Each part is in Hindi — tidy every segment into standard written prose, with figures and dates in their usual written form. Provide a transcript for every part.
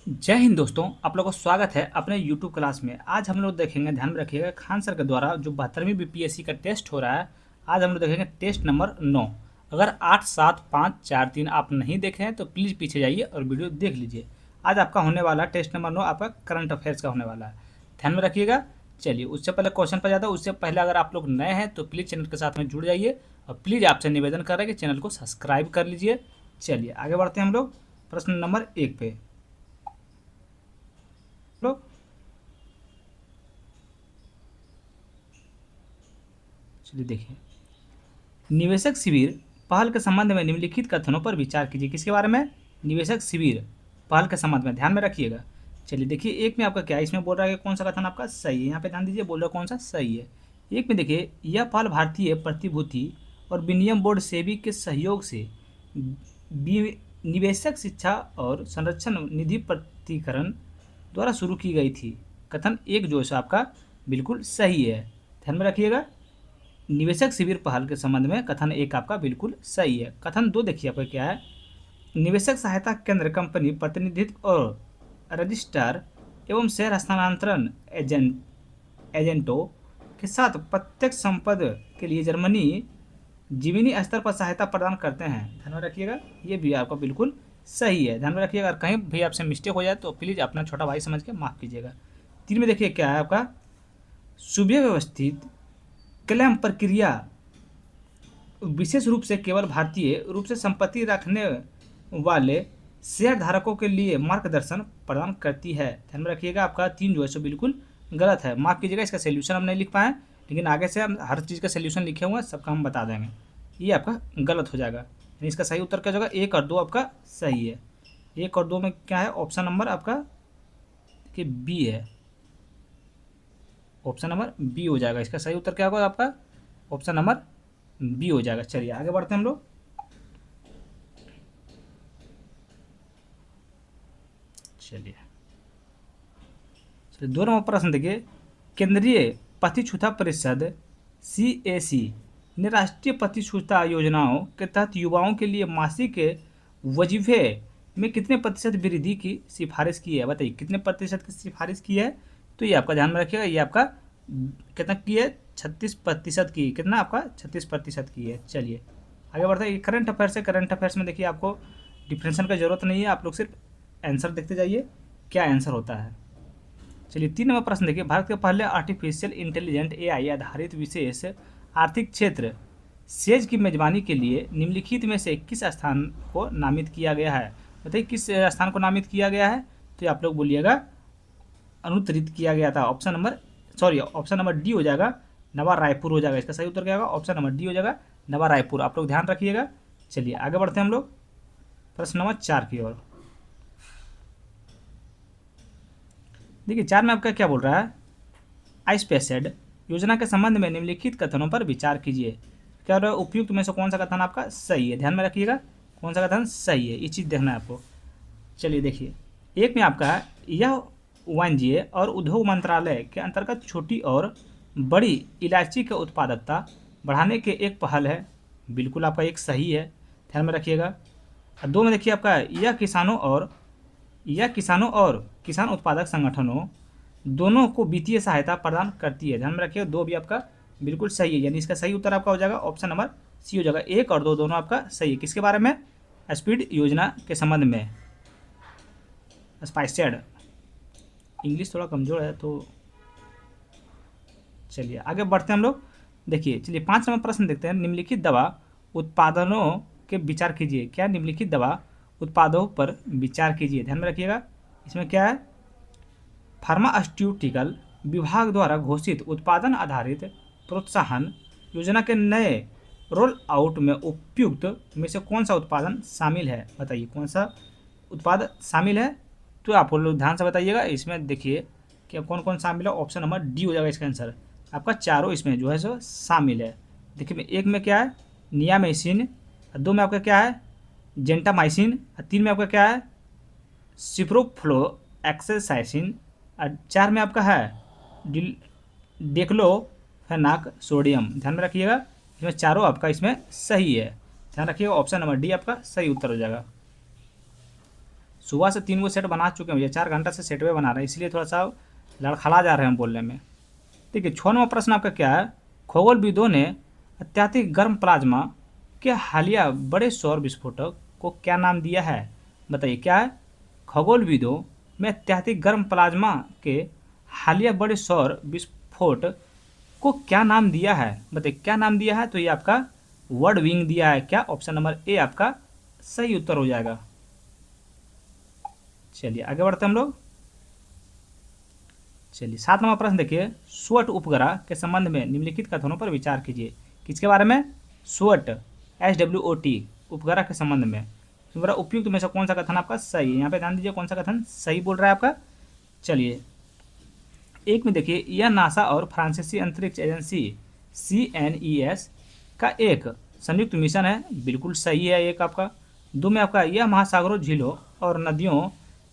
जय हिंद दोस्तों, आप लोगों का स्वागत है अपने YouTube क्लास में। आज हम लोग देखेंगे, ध्यान में रखिएगा, खान सर के द्वारा जो 72वीं बीपीएससी का टेस्ट हो रहा है। आज हम लोग देखेंगे टेस्ट नंबर 9। अगर 8, 7, 5, 4, 3 आप नहीं देखे हैं तो प्लीज़ पीछे जाइए और वीडियो देख लीजिए। आज आपका होने वाला टेस्ट नंबर 9 आपका करंट अफेयर्स का होने वाला है। ध्यान में रखिएगा। चलिए, उससे पहले क्वेश्चन पर जाता हूँ। उससे पहले अगर आप लोग नए हैं तो प्लीज़ चैनल के साथ में जुड़ जाइए और प्लीज़ आपसे निवेदन कर रहे हैं कि चैनल को सब्सक्राइब कर लीजिए। चलिए आगे बढ़ते हैं हम लोग प्रश्न नंबर 1 पे। लोग चलिए देखिए, निवेशक शिविर पहल के संबंध में निम्नलिखित कथनों पर विचार कीजिए। किसके बारे में? निवेशक शिविर पहल के संबंध में, ध्यान में रखिएगा। चलिए देखिए, एक में आपका क्या है, इसमें बोल रहा है कि कौन सा कथन आपका सही है। यहाँ पे ध्यान दीजिए, बोल रहा है कौन सा सही है। एक में देखिए, यह पहल भारतीय प्रतिभूति और विनिमय बोर्ड सेबी के सहयोग से निवेशक शिक्षा और संरक्षण निधि प्राधिकरण द्वारा शुरू की गई थी। कथन एक जो है आपका बिल्कुल सही है। ध्यान में रखिएगा, निवेशक शिविर पहल के संबंध में कथन एक आपका बिल्कुल सही है। कथन दो देखिए आपका क्या है, निवेशक सहायता केंद्र कंपनी प्रतिनिधित्व और रजिस्ट्रार एवं शेयर हस्तांतरण एजेंटों के साथ प्रत्यक्ष संपद के लिए जर्मनी जमीनी स्तर पर सहायता प्रदान करते हैं। ध्यान में रखिएगा, ये भी आपका बिल्कुल सही है। ध्यान में रखिएगा, अगर कहीं भी आपसे मिस्टेक हो जाए तो प्लीज़ अपना छोटा भाई समझ के माफ़ कीजिएगा। तीन में देखिए क्या है आपका, सुव्यवस्थित क्लेम प्रक्रिया विशेष रूप से केवल भारतीय रूप से संपत्ति रखने वाले शेयर धारकों के लिए मार्गदर्शन प्रदान करती है। ध्यान में रखिएगा, आपका तीन जो है सो बिल्कुल गलत है। माफ़ कीजिएगा, इसका सोल्यूशन हम नहीं लिख पाए, लेकिन आगे से हम हर चीज़ का सोल्यूशन लिखे हुए हैं, सबका हम बता देंगे। ये आपका गलत हो जाएगा, यानी इसका सही उत्तर क्या होगा, एक और दो आपका सही है। एक और दो में क्या है, ऑप्शन नंबर आपका कि बी है। ऑप्शन नंबर बी हो जाएगा, इसका सही उत्तर क्या होगा आपका, ऑप्शन नंबर बी हो जाएगा। चलिए आगे बढ़ते हैं हम लोग। चलिए चलिए, दो नंबर प्रश्न देखिए, केंद्रीय पतिछूता परिषद CAC ने राष्ट्रीय पतिछूता योजनाओं के तहत युवाओं के लिए मासिक वजीफे में कितने प्रतिशत वृद्धि की सिफारिश की है? बताइए कितने प्रतिशत की सिफारिश की है। तो ये आपका ध्यान में रखिएगा, ये आपका कितना की है, 36% की। कितना आपका 36% की है। चलिए आगे बढ़ते हैं, ये करंट अफेयर्स है। करंट अफेयर्स में देखिए आपको डिफरेंशन का जरूरत नहीं है, आप लोग सिर्फ आंसर देखते जाइए क्या आंसर होता है। चलिए तीन नंबर प्रश्न देखिए, भारत के पहले आर्टिफिशियल इंटेलिजेंट AI आधारित विशेष आर्थिक क्षेत्र सेज की मेजबानी के लिए निम्नलिखित में से किस स्थान को नामित किया गया है? बताइए किस स्थान को नामित किया गया है। तो आप लोग बोलिएगा अनुत्तरित किया गया था। ऑप्शन नंबर डी हो जाएगा, नवा रायपुर हो जाएगा। इसका सही उत्तर क्या होगा, ऑप्शन नंबर डी हो जाएगा, नवा रायपुर। आप लोग ध्यान रखिएगा। चलिए आगे बढ़ते हैं हम लोग प्रश्न नंबर 4 की ओर। देखिए 4 में आपका क्या बोल रहा है, आईस्पेसेड योजना के संबंध में निम्नलिखित कथनों पर विचार कीजिए। क्या हो रहा है, उपयुक्त में से कौन सा कथन आपका सही है? ध्यान में रखिएगा, कौन सा कथन सही है, ये चीज़ देखना है आपको। चलिए देखिए, एक में आपका है, यह वाणिज्य और उद्योग मंत्रालय के अंतर्गत छोटी और बड़ी इलायची की उत्पादकता बढ़ाने के एक पहल है। बिल्कुल आपका एक सही है, ध्यान में रखिएगा। दो में देखिए आपका, यह किसानों और किसान उत्पादक संगठनों दोनों को वित्तीय सहायता प्रदान करती है। ध्यान में रखिएगा, दो भी आपका बिल्कुल सही है, यानी इसका सही उत्तर आपका हो जाएगा ऑप्शन नंबर सी हो जाएगा। एक और दो दोनों आपका सही है। किसके बारे में? स्पीड योजना के संबंध में। स्पाइसेड, इंग्लिश थोड़ा कमज़ोर है तो चलिए आगे बढ़ते हैं हम लोग। देखिए चलिए 5 नंबर प्रश्न देखते हैं, निम्नलिखित दवा उत्पादनों के विचार कीजिए। क्या? निम्नलिखित दवा उत्पादों पर विचार कीजिए। ध्यान में रखिएगा, इसमें क्या है, फार्मास्यूटिकल विभाग द्वारा घोषित उत्पादन आधारित प्रोत्साहन योजना के नए रोल आउट में उपयुक्त में से कौन सा उत्पादन शामिल है? बताइए कौन सा उत्पाद शामिल है। तो आप लोग ध्यान से बताइएगा, इसमें देखिए कि कौन कौन शामिल है। ऑप्शन नंबर डी हो जाएगा इसका आंसर, आपका चारों इसमें जो है सो शामिल है। देखिए एक में क्या है, नियामेसिन, दो में आपका क्या है, जेंटामाइसिन, तीन में आपका क्या है, सिप्रोफ्लो एक्सेसाइसिन, और चार में आपका है डेक्लोफेनाक सोडियम। ध्यान में रखिएगा, इसमें चारों आपका इसमें सही है। ध्यान रखिएगा, ऑप्शन नंबर डी आपका सही उत्तर हो जाएगा। सुबह से 3 गो सेट बना चुके हैं भैया, 4 घंटा से सेट वे बना रहे हैं, इसलिए थोड़ा सा लड़खड़ा जा रहे हैं बोलने में। ठीक है, 6 नंबर प्रश्न आपका क्या है, खगोलविदों ने अत्यधिक गर्म प्लाज्मा के हालिया बड़े सौर विस्फोटक को क्या नाम दिया है? बताइए क्या है? खगोलविदों में अत्यधिक गर्म प्लाज्मा के हालिया बड़े सौर विस्फोट को क्या नाम दिया है? बताइए क्या नाम दिया है? तो ये आपका वर्ड विंग दिया है। क्या? ऑप्शन नंबर ए आपका सही उत्तर हो जाएगा। चलिए आगे बढ़ते हैं हम लोग। चलिए 7 नंबर प्रश्न देखिए, स्वट उपग्रह के संबंध में निम्नलिखित कथनों पर विचार कीजिए। किसके बारे में? स्वट, SWOT उपग्रह के संबंध में। उपग्रह उपयुक्त में से कौन सा कथन आपका सही है? यहाँ पे ध्यान दीजिए कौन सा कथन सही बोल रहा है आपका। चलिए एक में देखिए, यह नासा और फ्रांसीसी अंतरिक्ष एजेंसी CNES का एक संयुक्त मिशन है, बिल्कुल सही है एक आपका। 2 में आपका, यह महासागरों, झीलों और नदियों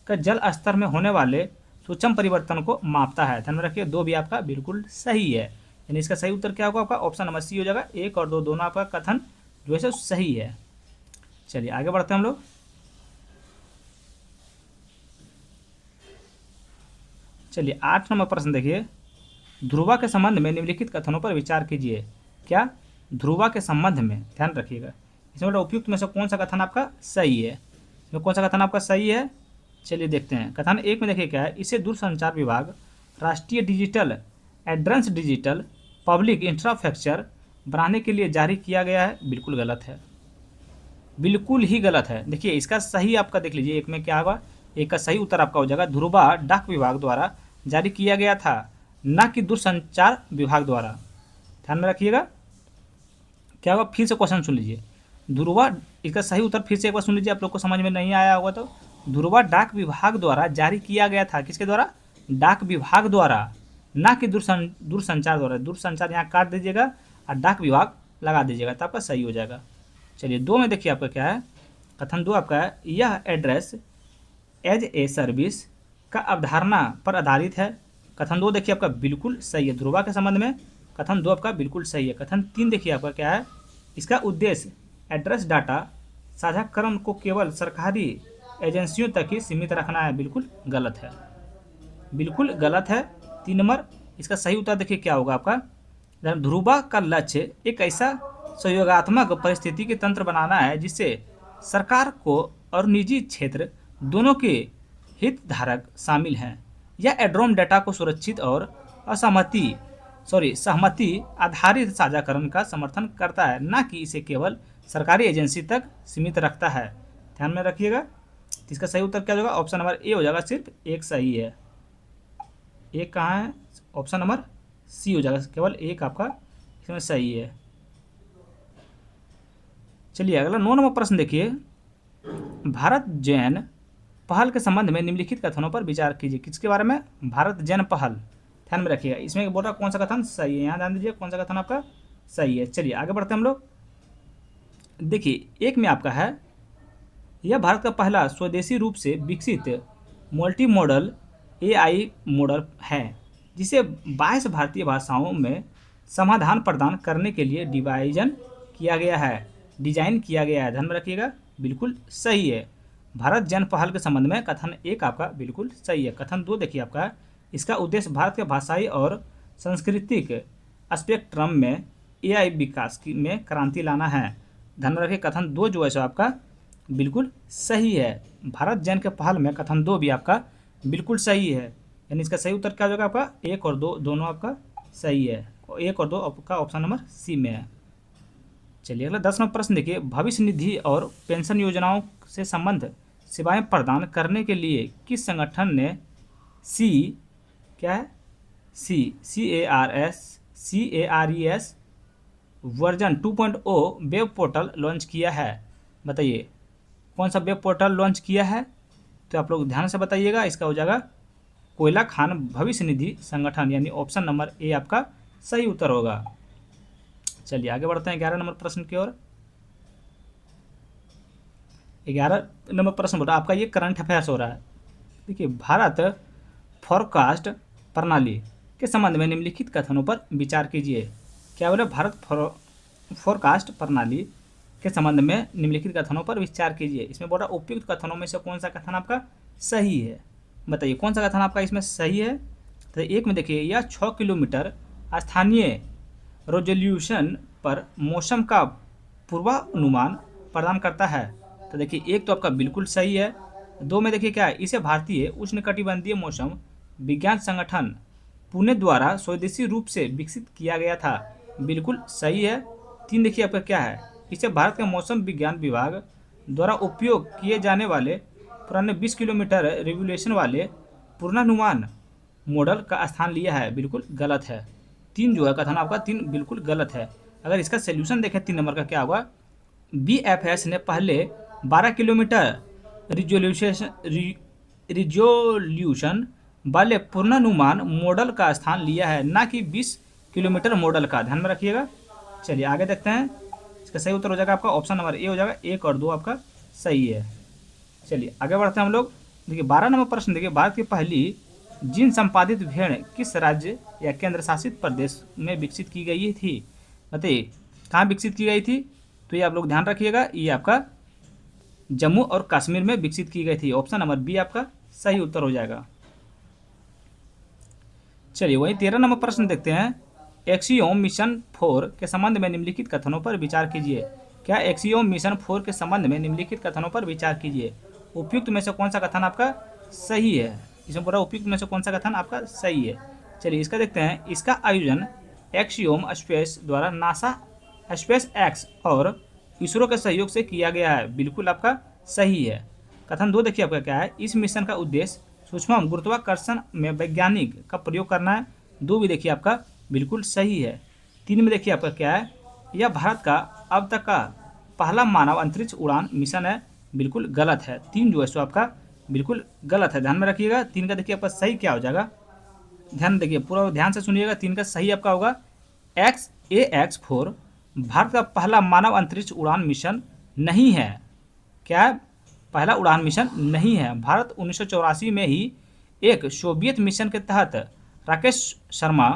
का जल स्तर में होने वाले सूक्ष्म परिवर्तन को मापता है। ध्यान में रखिए 2 भी आपका बिल्कुल सही है, यानी इसका सही उत्तर क्या होगा आपका? ऑप्शन नंबर सी हो जाएगा। 1 और 2 दोनों आपका कथन जो है सही है। चलिए आगे बढ़ते हैं हम लोग। चलिए 8 नंबर प्रश्न देखिए, ध्रुवा के संबंध में निम्नलिखित कथनों पर विचार कीजिए। क्या? ध्रुवा के संबंध में, ध्यान रखिएगा इसमें उपयुक्त में से कौन सा कथन आपका सही है? इसमें कौन सा कथन आपका सही है? चलिए देखते हैं। कथन 1 में देखिए क्या है, इसे दूरसंचार विभाग राष्ट्रीय digital address digital public infrastructure बनाने के लिए जारी किया गया है, बिल्कुल गलत है, बिल्कुल ही गलत है। देखिए इसका सही आपका देख लीजिए, एक में क्या होगा, एक का सही उत्तर आपका हो जाएगा, ध्रुवा डाक विभाग द्वारा जारी किया गया था, न कि दूरसंचार विभाग द्वारा। ध्यान में रखिएगा क्या होगा, फिर से क्वेश्चन सुन लीजिए। ध्रुवा, इसका सही उत्तर फिर से एक बार सुन लीजिए, आप लोग को समझ में नहीं आया होगा तो। ध्रुवा डाक विभाग द्वारा जारी किया गया था, किसके द्वारा? डाक विभाग द्वारा, ना कि दूरसंचार द्वारा। दूरसंचार यहाँ काट दीजिएगा और डाक विभाग लगा दीजिएगा तो आपका सही हो जाएगा। चलिए 2 में देखिए आपका क्या है, कथन 2 आपका है, यह एड्रेस एज ए सर्विस का अवधारणा पर आधारित है। कथन 2 देखिए आपका बिल्कुल सही है, ध्रुवा के संबंध में कथन 2 आपका बिल्कुल सही है। कथन 3 देखिए आपका क्या है, इसका उद्देश्य एड्रेस डाटा साझाकरण को केवल सरकारी एजेंसियों तक ही सीमित रखना है, बिल्कुल गलत है, बिल्कुल गलत है। 3 नंबर इसका सही उत्तर देखिए क्या होगा आपका, ध्रुवा का लक्ष्य एक ऐसा सहयोगात्मक परिस्थिति के तंत्र बनाना है जिससे सरकार को और निजी क्षेत्र दोनों के हितधारक शामिल हैं। यह एड्रोम डाटा को सुरक्षित और सहमति आधारित साझाकरण का समर्थन करता है, न कि इसे केवल सरकारी एजेंसी तक सीमित रखता है। ध्यान में रखिएगा। इसका सही उत्तर क्या होगा? ऑप्शन नंबर ए हो जाएगा, सिर्फ एक सही है। एक कहाँ है? ऑप्शन नंबर सी हो जाएगा, केवल एक आपका इसमें सही है। चलिए अगला 9 नंबर प्रश्न देखिए, भारत जैन पहल के संबंध में निम्नलिखित कथनों पर विचार कीजिए। किसके बारे में? भारत जैन पहल। ध्यान में रखिएगा, इसमें बोल रहा कौन सा कथन सही है, यहाँ ध्यान दीजिए कौन सा कथन आपका सही है। चलिए आगे बढ़ते हैं हम लोग। देखिए 1 में आपका है, यह भारत का पहला स्वदेशी रूप से विकसित मल्टी मॉडल AI मॉडल है, जिसे 22 भारतीय भाषाओं में समाधान प्रदान करने के लिए डिजाइन किया गया है। ध्यान में रखिएगा बिल्कुल सही है। भारत जन पहल के संबंध में कथन 1 आपका बिल्कुल सही है। कथन 2 देखिए आपका, इसका उद्देश्य भारत के भाषाई और सांस्कृतिक स्पेक्ट्रम में AI विकास में क्रांति लाना है। ध्यान में रखिए कथन 2 जो है सो आपका बिल्कुल सही है। भारत जैन के पहल में कथन 2 भी आपका बिल्कुल सही है, यानी इसका सही उत्तर क्या हो जाएगा आपका? 1 और 2 दोनों आपका सही है, 1 और 2 आपका ऑप्शन नंबर सी में है। चलिए अगला 10 नंबर प्रश्न देखिए, भविष्य निधि और पेंशन योजनाओं से संबंध सेवाएं प्रदान करने के लिए किस संगठन ने CARES version 2.0 web portal launch किया है? बताइए कौन सा वेब पोर्टल लॉन्च किया है? तो आप लोग ध्यान से बताइएगा, इसका हो जाएगा कोयला खान भविष्य निधि संगठन, यानी ऑप्शन नंबर ए आपका सही उत्तर होगा। चलिए आगे बढ़ते हैं 11 नंबर प्रश्न की ओर। 11 नंबर प्रश्न बोला आपका, ये करंट अफेयर्स हो रहा है। देखिए भारत फोरकास्ट प्रणाली के संबंध में निम्नलिखित कथनों पर विचार कीजिए। क्या बोले? भारत फोरकास्ट प्रणाली के संबंध में निम्नलिखित कथनों पर विचार कीजिए। इसमें बोल रहा उपयुक्त कथनों में से कौन सा कथन आपका सही है, बताइए कौन सा कथन आपका इसमें सही है। तो एक में देखिए, यह 6 किलोमीटर स्थानीय रेजोल्यूशन पर मौसम का पूर्वानुमान प्रदान करता है। तो देखिए एक तो आपका बिल्कुल सही है। दो में देखिए क्या है, इसे भारतीय उष्णकटिबंधीय मौसम विज्ञान संगठन पुणे द्वारा स्वदेशी रूप से विकसित किया गया था, बिल्कुल सही है। तीन देखिए आपका क्या है, इसे भारत के मौसम विज्ञान विभाग द्वारा उपयोग किए जाने वाले पुराने 20 किलोमीटर रेगुलेशन वाले पूर्वानुमान मॉडल का स्थान लिया है, बिल्कुल गलत है। तीन जो है कथन आपका तीन बिल्कुल गलत है। अगर इसका सोल्यूशन देखें 3 नंबर का क्या होगा, BFS ने पहले 12 किलोमीटर रिजोल्यूशन वाले पूर्वानुमान मॉडल का स्थान लिया है, ना कि 20 किलोमीटर मॉडल का, ध्यान में रखिएगा। चलिए आगे देखते हैं। इसका सही उत्तर हो जाएगा आपका ऑप्शन नंबर ए हो जाएगा, 1 और 2 आपका सही है। चलिए आगे बढ़ते हैं हम लोग। देखिए 12 नंबर प्रश्न, देखिए भारत की पहली जीन संपादित भेड़ किस राज्य या केंद्र शासित प्रदेश में विकसित की गई थी, बताइए कहाँ विकसित की गई थी। तो ये आप लोग ध्यान रखिएगा, ये आपका जम्मू और कश्मीर में विकसित की गई थी। ऑप्शन नंबर बी आपका सही उत्तर हो जाएगा। चलिए वही 13 नंबर प्रश्न देखते हैं। एक्सियोम मिशन 4 के संबंध में निम्नलिखित कथनों पर विचार कीजिए। क्या एक्सियोम मिशन 4 के संबंध में निम्नलिखित कथनों पर विचार कीजिए। उपयुक्त में से कौन सा कथन आपका सही है, इसमें पूरा उपयुक्त में से कौन सा कथन आपका सही है। चलिए इसका देखते हैं। इसका आयोजन एक्सियोम स्पेस द्वारा नासा स्पेस एक्स और इसरो के सहयोग से किया गया है, बिल्कुल आपका सही है। कथन 2 देखिए आपका क्या है, इस मिशन का उद्देश्य सूक्ष्म गुरुत्वाकर्षण में वैज्ञानिक का प्रयोग करना है, 2 भी देखिए आपका बिल्कुल सही है। 3 में देखिए आपका क्या है, यह भारत का अब तक का पहला मानव अंतरिक्ष उड़ान मिशन है, बिल्कुल गलत है। 3 जो है सो आपका बिल्कुल गलत है, ध्यान में रखिएगा। 3 का देखिए आपका सही क्या हो जाएगा, ध्यान देखिए पूरा ध्यान से सुनिएगा। 3 का सही आपका होगा XAX-4 भारत का पहला मानव अंतरिक्ष उड़ान मिशन नहीं है। क्या है, पहला उड़ान मिशन नहीं है। भारत 1984 में ही एक सोवियत मिशन के तहत राकेश शर्मा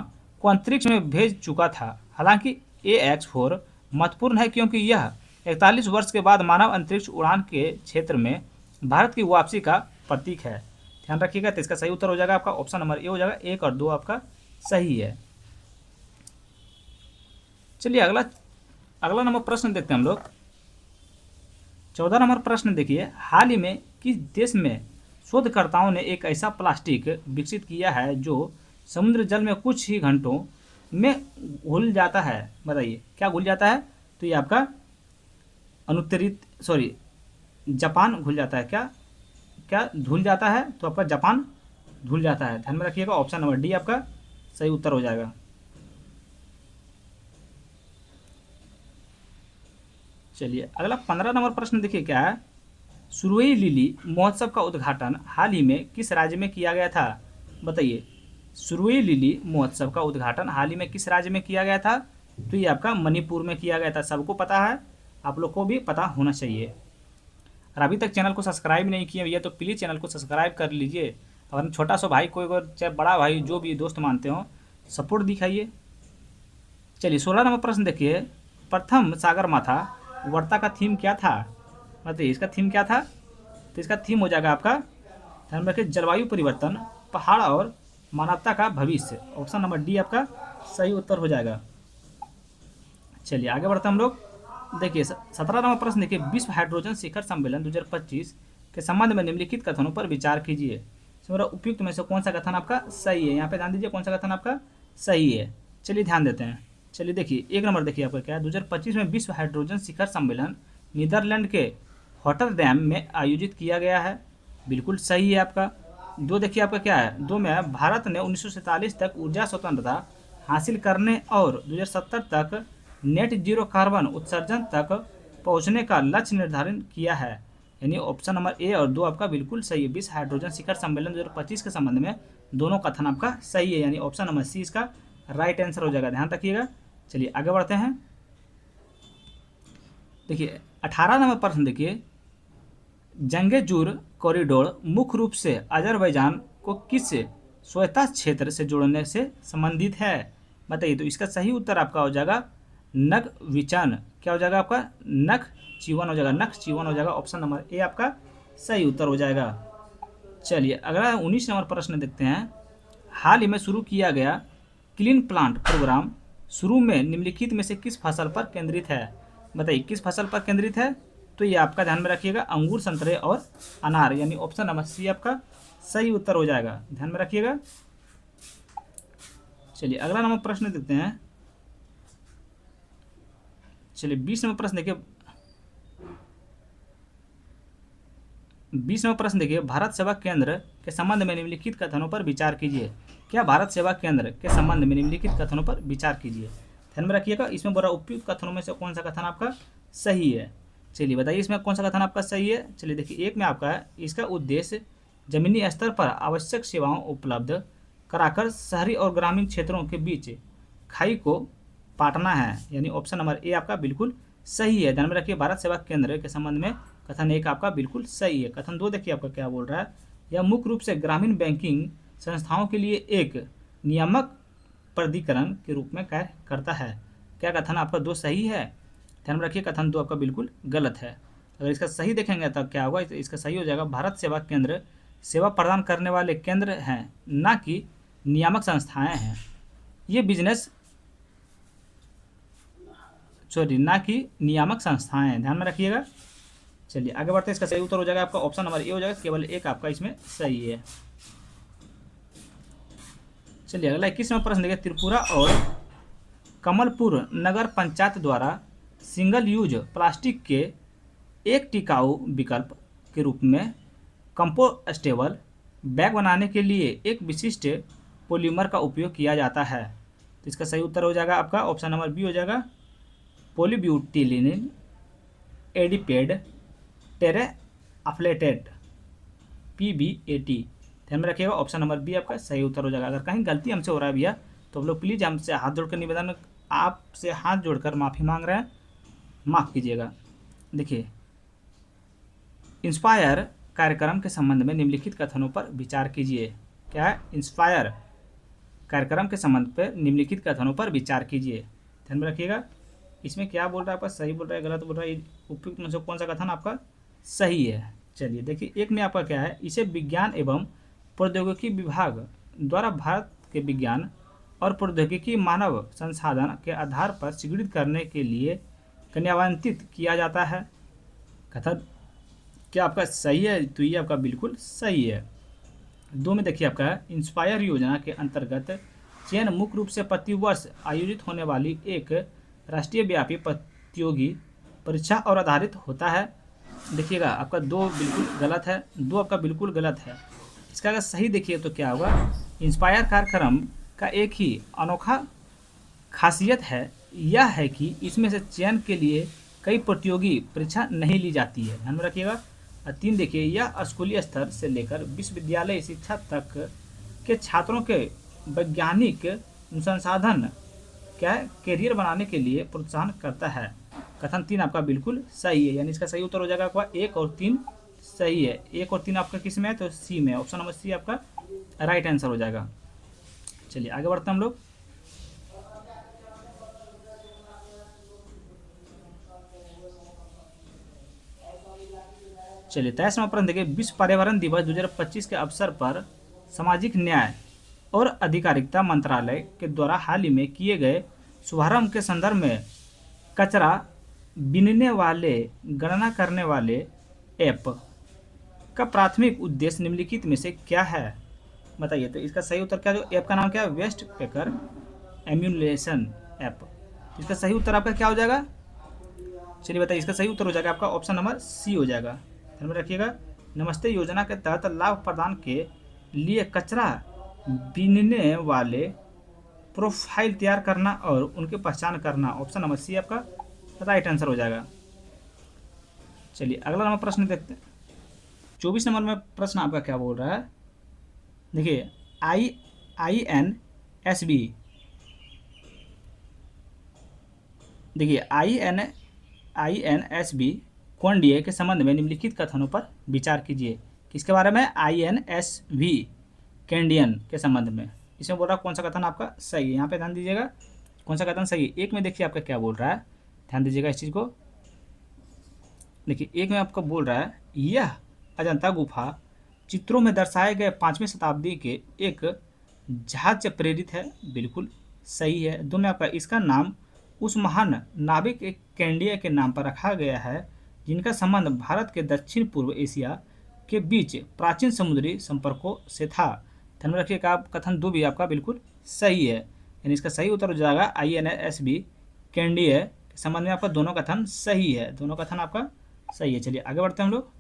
को अंतरिक्ष में भेज चुका था। हालांकि AX-4 महत्वपूर्ण है क्योंकि यह 41 वर्ष के बाद मानव अंतरिक्ष उड़ान के क्षेत्र में भारत की वापसी का प्रतीक है, ध्यान रखिएगा। तो इसका सही उत्तर हो जाएगा आपका ऑप्शन नंबर ए हो जाएगा, 1 और 2 आपका सही है। चलिए अगला नंबर प्रश्न देखते हैं हम लोग। 14 नंबर प्रश्न देखिए, हाल ही में किस देश में शोधकर्ताओं ने एक ऐसा प्लास्टिक विकसित किया है जो समुद्र जल में कुछ ही घंटों में घुल जाता है, बताइए क्या घुल जाता है। तो ये आपका जापान घुल जाता है। क्या क्या धुल जाता है, तो आपका जापान धुल जाता है, ध्यान में रखिएगा। ऑप्शन नंबर डी आपका सही उत्तर हो जाएगा। चलिए अगला 15 नंबर प्रश्न देखिए क्या है, सुरुई लिली महोत्सव का उद्घाटन हाल ही में किस राज्य में किया गया था, बताइए। सुरुई लिली महोत्सव का उद्घाटन हाल ही में किस राज्य में किया गया था। तो ये आपका मणिपुर में किया गया था, सबको पता है, आप लोग को भी पता होना चाहिए। और अभी तक चैनल को सब्सक्राइब नहीं किए भैया तो प्लीज़ चैनल को सब्सक्राइब कर लीजिए। और छोटा सा भाई कोई अगर चाहे बड़ा भाई जो भी दोस्त मानते हो सपोर्ट दिखाइए। चलिए 16 नंबर प्रश्न देखिए, प्रथम सागरमाथा वार्ता का थीम क्या था, बताइए इसका थीम क्या था। तो इसका थीम हो जाएगा आपका, ध्यान में रखिए, जलवायु परिवर्तन, पहाड़ और मानवता का भविष्य। ऑप्शन नंबर डी आपका सही उत्तर हो जाएगा। चलिए आगे बढ़ते हम लोग। देखिए 17 नंबर प्रश्न देखिए, विश्व हाइड्रोजन शिखर सम्मेलन 2025 के संबंध में निम्नलिखित कथनों पर विचार कीजिए। मेरा उपयुक्त में से कौन सा कथन आपका सही है, यहाँ पे ध्यान दीजिए कौन सा कथन आपका सही है। चलिए ध्यान देते हैं। चलिए देखिए 1 नंबर देखिए आपका क्या है, 2025 में विश्व हाइड्रोजन शिखर सम्मेलन नीदरलैंड के रॉटरडैम में आयोजित किया गया है, बिल्कुल सही है आपका। 2 देखिए आपका क्या है, 2 में भारत ने 1947 तक ऊर्जा स्वतंत्रता हासिल करने और 2070 तक नेट जीरो कार्बन उत्सर्जन तक पहुंचने का लक्ष्य निर्धारित किया है, यानी ऑप्शन नंबर ए और 2 आपका बिल्कुल सही है। विश्व हाइड्रोजन शिखर सम्मेलन 2025 के संबंध में दोनों कथन आपका सही है, यानी ऑप्शन नंबर सी इसका राइट आंसर हो जाएगा, ध्यान रखिएगा। चलिए आगे बढ़ते हैं। देखिए 18 नंबर प्रश्न देखिए, जंगेजूर कॉरिडोर मुख्य रूप से अजरबैजान को किस स्वायत्त क्षेत्र से जोड़ने से संबंधित है, बताइए। तो इसका सही उत्तर आपका हो जाएगा नगविचन क्या हो जाएगा आपका, नख चीवन हो जाएगा, नख चीवन हो जाएगा। ऑप्शन नंबर ए आपका सही उत्तर हो जाएगा। चलिए अगला 19 नंबर प्रश्न देखते हैं। हाल ही में शुरू किया गया क्लीन प्लांट प्रोग्राम शुरू में निम्नलिखित में से किस फसल पर केंद्रित है? बताइए किस फसल पर केंद्रित है? तो ये आपका ध्यान में रखिएगा, अंगूर, संतरे और अनार, यानी ऑप्शन नंबर सी आपका सही उत्तर हो जाएगा। ध्यान में रखिएगा। चलिए अगला नंबर प्रश्न देखते हैं। चलिए 20 नंबर प्रश्न देखिए। 20 नंबर प्रश्न देखिए, भारत सेवा केंद्र के संबंध में निम्नलिखित कथनों पर विचार कीजिए। क्या भारत सेवा केंद्र के संबंध में निम्नलिखित कथनों पर विचार कीजिए? ध्यान में रखिएगा, इसमें बोला उपयुक्त कथनों में से कौन सा कथन आपका सही है? चलिए बताइए इसमें कौन सा कथन आपका सही है। चलिए देखिए, एक में आपका है, इसका उद्देश्य जमीनी स्तर पर आवश्यक सेवाओं उपलब्ध कराकर शहरी और ग्रामीण क्षेत्रों के बीच खाई को पाटना है, यानी ऑप्शन नंबर ए आपका बिल्कुल सही है। ध्यान में रखिए, भारत सेवा केंद्र के संबंध में कथन एक आपका बिल्कुल सही है। कथन दो देखिए आपका क्या बोल रहा है, यह मुख्य रूप से ग्रामीण बैंकिंग संस्थाओं के लिए एक नियामक प्राधिकरण के रूप में कार्य करता है। क्या कथन आपका दो सही है? ध्यान में रखिए, कथन दो आपका बिल्कुल गलत है। अगर इसका सही देखेंगे तब क्या होगा, इसका सही हो जाएगा, भारत सेवा केंद्र सेवा प्रदान करने वाले केंद्र हैं, ना कि नियामक संस्थाएं हैं। ये बिजनेस ना कि नियामक संस्थाएं हैं। ध्यान में रखिएगा। चलिए आगे बढ़ते हैं, इसका सही उत्तर हो जाएगा आपका ऑप्शन नंबर ए हो जाएगा, केवल एक आपका इसमें सही है। चलिए अगला 21 नंबर प्रश्न देखिए, त्रिपुरा और कमलपुर नगर पंचायत द्वारा सिंगल यूज प्लास्टिक के एक टिकाऊ विकल्प के रूप में कंपोस्टेबल बैग बनाने के लिए एक विशिष्ट पॉलीमर का उपयोग किया जाता है। तो इसका सही उत्तर हो जाएगा आपका ऑप्शन नंबर बी हो जाएगा, पॉलीब्यूटिलिन एडिपेड टेरेफ्लेटेड PBAT। ध्यान में रखिएगा, ऑप्शन नंबर बी आपका सही उत्तर हो जाएगा। अगर कहीं गलती हमसे हो रहा है भैया तो आप लोग प्लीज़ हमसे हाथ जोड़कर निवेदन, आपसे हाथ जोड़कर माफ़ी मांग रहे हैं, माफ़ कीजिएगा। देखिए, इंस्पायर कार्यक्रम के संबंध में निम्नलिखित कथनों पर विचार कीजिए। क्या है? इंस्पायर कार्यक्रम के संबंध पर निम्नलिखित कथनों पर विचार कीजिए। ध्यान में रखिएगा, इसमें क्या बोल रहा है आपका, सही बोल रहा है गलत बोल रहा है, उपयुक्त में से कौन सा कथन आपका सही है? चलिए देखिए, एक में आपका क्या है, इसे विज्ञान एवं प्रौद्योगिकी विभाग द्वारा भारत के विज्ञान और प्रौद्योगिकी मानव संसाधन के आधार पर स्वीकृत करने के लिए क्रियान्वित किया जाता है। कथन क्या आपका सही है? तो ये आपका बिल्कुल सही है। दो में देखिए आपका इंस्पायर योजना के अंतर्गत चयन मुख्य रूप से प्रतिवर्ष आयोजित होने वाली एक राष्ट्रीय व्यापी प्रतियोगी परीक्षा और आधारित होता है। देखिएगा, आपका दो बिल्कुल गलत है, दो आपका बिल्कुल गलत है। इसका अगर सही देखिए तो क्या होगा, इंस्पायर कार्यक्रम का एक ही अनोखा खासियत है, यह है कि इसमें से चयन के लिए कई प्रतियोगी परीक्षा नहीं ली जाती है। ध्यान में रखिएगा। और तीन देखिए, यह स्कूली स्तर से लेकर विश्वविद्यालय शिक्षा तक के छात्रों के वैज्ञानिक संसाधन क्या है, करियर बनाने के लिए प्रोत्साहन करता है। कथन तीन आपका बिल्कुल सही है, यानी इसका सही उत्तर हो जाएगा आपका एक और तीन सही है। एक और तीन आपका किस में है? तो सी में, ऑप्शन नंबर सी आपका राइट आंसर हो जाएगा। चलिए आगे बढ़ते हैं हम लोग। चलिए 23 नंबर प्रश्न देखिए, विश्व पर्यावरण दिवस 2025 के अवसर पर सामाजिक न्याय और अधिकारिता मंत्रालय के द्वारा हाल ही में किए गए शुभारंभ के संदर्भ में कचरा बीनने वाले गणना करने वाले ऐप का प्राथमिक उद्देश्य निम्नलिखित में से क्या है? बताइए। तो इसका सही उत्तर क्या, जो ऐप का नाम क्या है, वेस्ट पेकर एम्यूलेशन ऐप। इसका सही उत्तर आपका क्या हो जाएगा? चलिए बताइए, इसका सही उत्तर हो जाएगा आपका ऑप्शन नंबर सी हो जाएगा। ध्यान में रखिएगा, नमस्ते योजना के तहत लाभ प्रदान के लिए कचरा बीनने वाले प्रोफाइल तैयार करना और उनकी पहचान करना, ऑप्शन नंबर सी आपका राइट आंसर हो जाएगा। चलिए अगला नंबर प्रश्न देखते हैं। 24 नंबर में प्रश्न आपका क्या बोल रहा है, देखिए, INSB, देखिए INSB कोंडिये के संबंध में निम्नलिखित कथनों पर विचार कीजिए। किसके बारे में? INSB कैंडियन के संबंध में। इसमें बोल रहा है कौन सा कथन आपका सही है, यहाँ पे ध्यान दीजिएगा, कौन सा कथन सही है। एक में देखिए आपका क्या बोल रहा है, ध्यान दीजिएगा इस चीज़ को। देखिए एक में आपको बोल रहा है यह अजंता गुफा चित्रों में दर्शाए गए 5वीं शताब्दी के एक जहाज से प्रेरित है, बिल्कुल सही है। दो में आपका इसका नाम उस महान नाविक कैंडिया के नाम पर रखा गया है जिनका संबंध भारत के दक्षिण पूर्व एशिया के बीच प्राचीन समुद्री संपर्कों से था। ध्यान में रखिएगा, आप कथन 2 भी आपका बिल्कुल सही है, यानी इसका सही उत्तर हो जाएगा INSB कैंडिया के संबंध में आपका दोनों कथन सही है, दोनों कथन आपका सही है। चलिए आगे बढ़ते हैं हम लोग।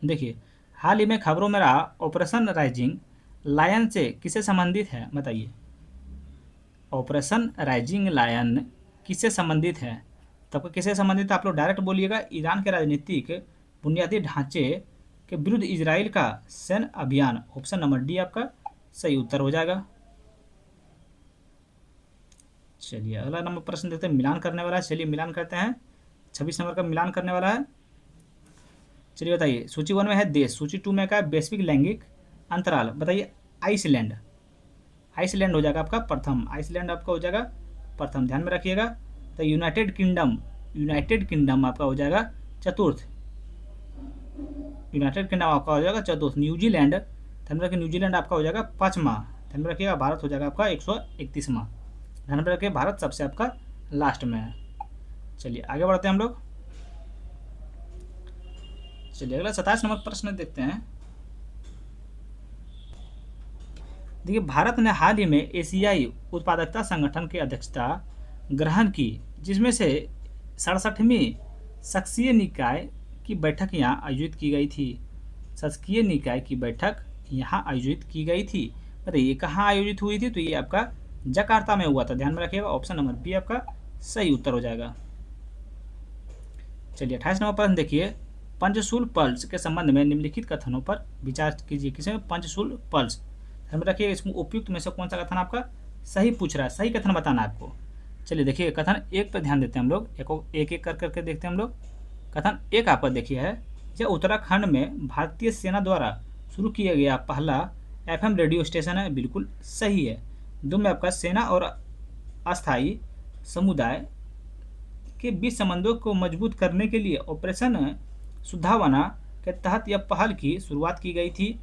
देखिए हाल ही में खबरों में रहा ऑपरेशन राइजिंग लायन से किससे संबंधित है, बताइए। ऑपरेशन राइजिंग लायन किससे संबंधित है, तब किससे संबंधित है आप लोग डायरेक्ट बोलिएगा। ईरान के राजनीतिक बुनियादी ढांचे के विरुद्ध इजराइल का सैन्य अभियान, ऑप्शन नंबर डी आपका सही उत्तर हो जाएगा। चलिए अगला नंबर प्रश्न देखते हैं, मिलान करने वाला है। चलिए मिलान करते हैं, 26 नंबर का मिलान करने वाला है। चलिए बताइए, सूची 1 में है देश, सूची 2 में का है वैश्विक लैंगिक अंतराल, बताइए। आइसलैंड, आइसलैंड हो जाएगा आपका प्रथम, आइसलैंड आपका हो जाएगा प्रथम, ध्यान में रखिएगा। तो यूनाइटेड किंगडम, यूनाइटेड किंगडम आपका हो जाएगा चतुर्थ, यूनाइटेड किंगडम आपका हो जाएगा चतुर्थ। न्यूजीलैंड, ध्यान में रखिए, न्यूजीलैंड आपका हो जाएगा 5वां, ध्यान में रखिएगा। भारत हो जाएगा आपका 131वां, ध्यान में रखिए, भारत सबसे आपका लास्ट में है। चलिए आगे बढ़ते हैं हम लोग। चलिए अगला 27 नंबर प्रश्न देखते हैं। देखिए भारत ने हाल ही में एशियाई उत्पादकता संगठन की अध्यक्षता ग्रहण की, जिसमें से 67वीं शासकीय निकाय की बैठक यहाँ आयोजित की गई थी। शासकीय निकाय की बैठक यहाँ आयोजित की गई थी, बताइए कहाँ आयोजित हुई थी, तो ये आपका जकार्ता में हुआ था, ध्यान में रखिएगा। ऑप्शन नंबर बी आपका सही उत्तर हो जाएगा। चलिए 28 नंबर प्रश्न देखिए, पंचशूल पल्स के संबंध में निम्नलिखित कथनों पर विचार कीजिए। किसे पंचशूल पल्स, ध्यान में रखिए, इसमें उपयुक्त में से कौन सा कथन आपका सही पूछ रहा है, सही कथन बताना है आपको। चलिए देखिए कथन 1 पर ध्यान देते हैं हम लोग, एक एक कर करके देखते हैं हम लोग। कथन 1 आपका देखिए है, यह उत्तराखंड में भारतीय सेना द्वारा शुरू किया गया पहला FM रेडियो स्टेशन है, बिल्कुल सही है। 2 में आपका सेना और अस्थायी समुदाय के बीच संबंधों को मजबूत करने के लिए ऑपरेशन सुधावाना के तहत यह पहल की शुरुआत की गई थी।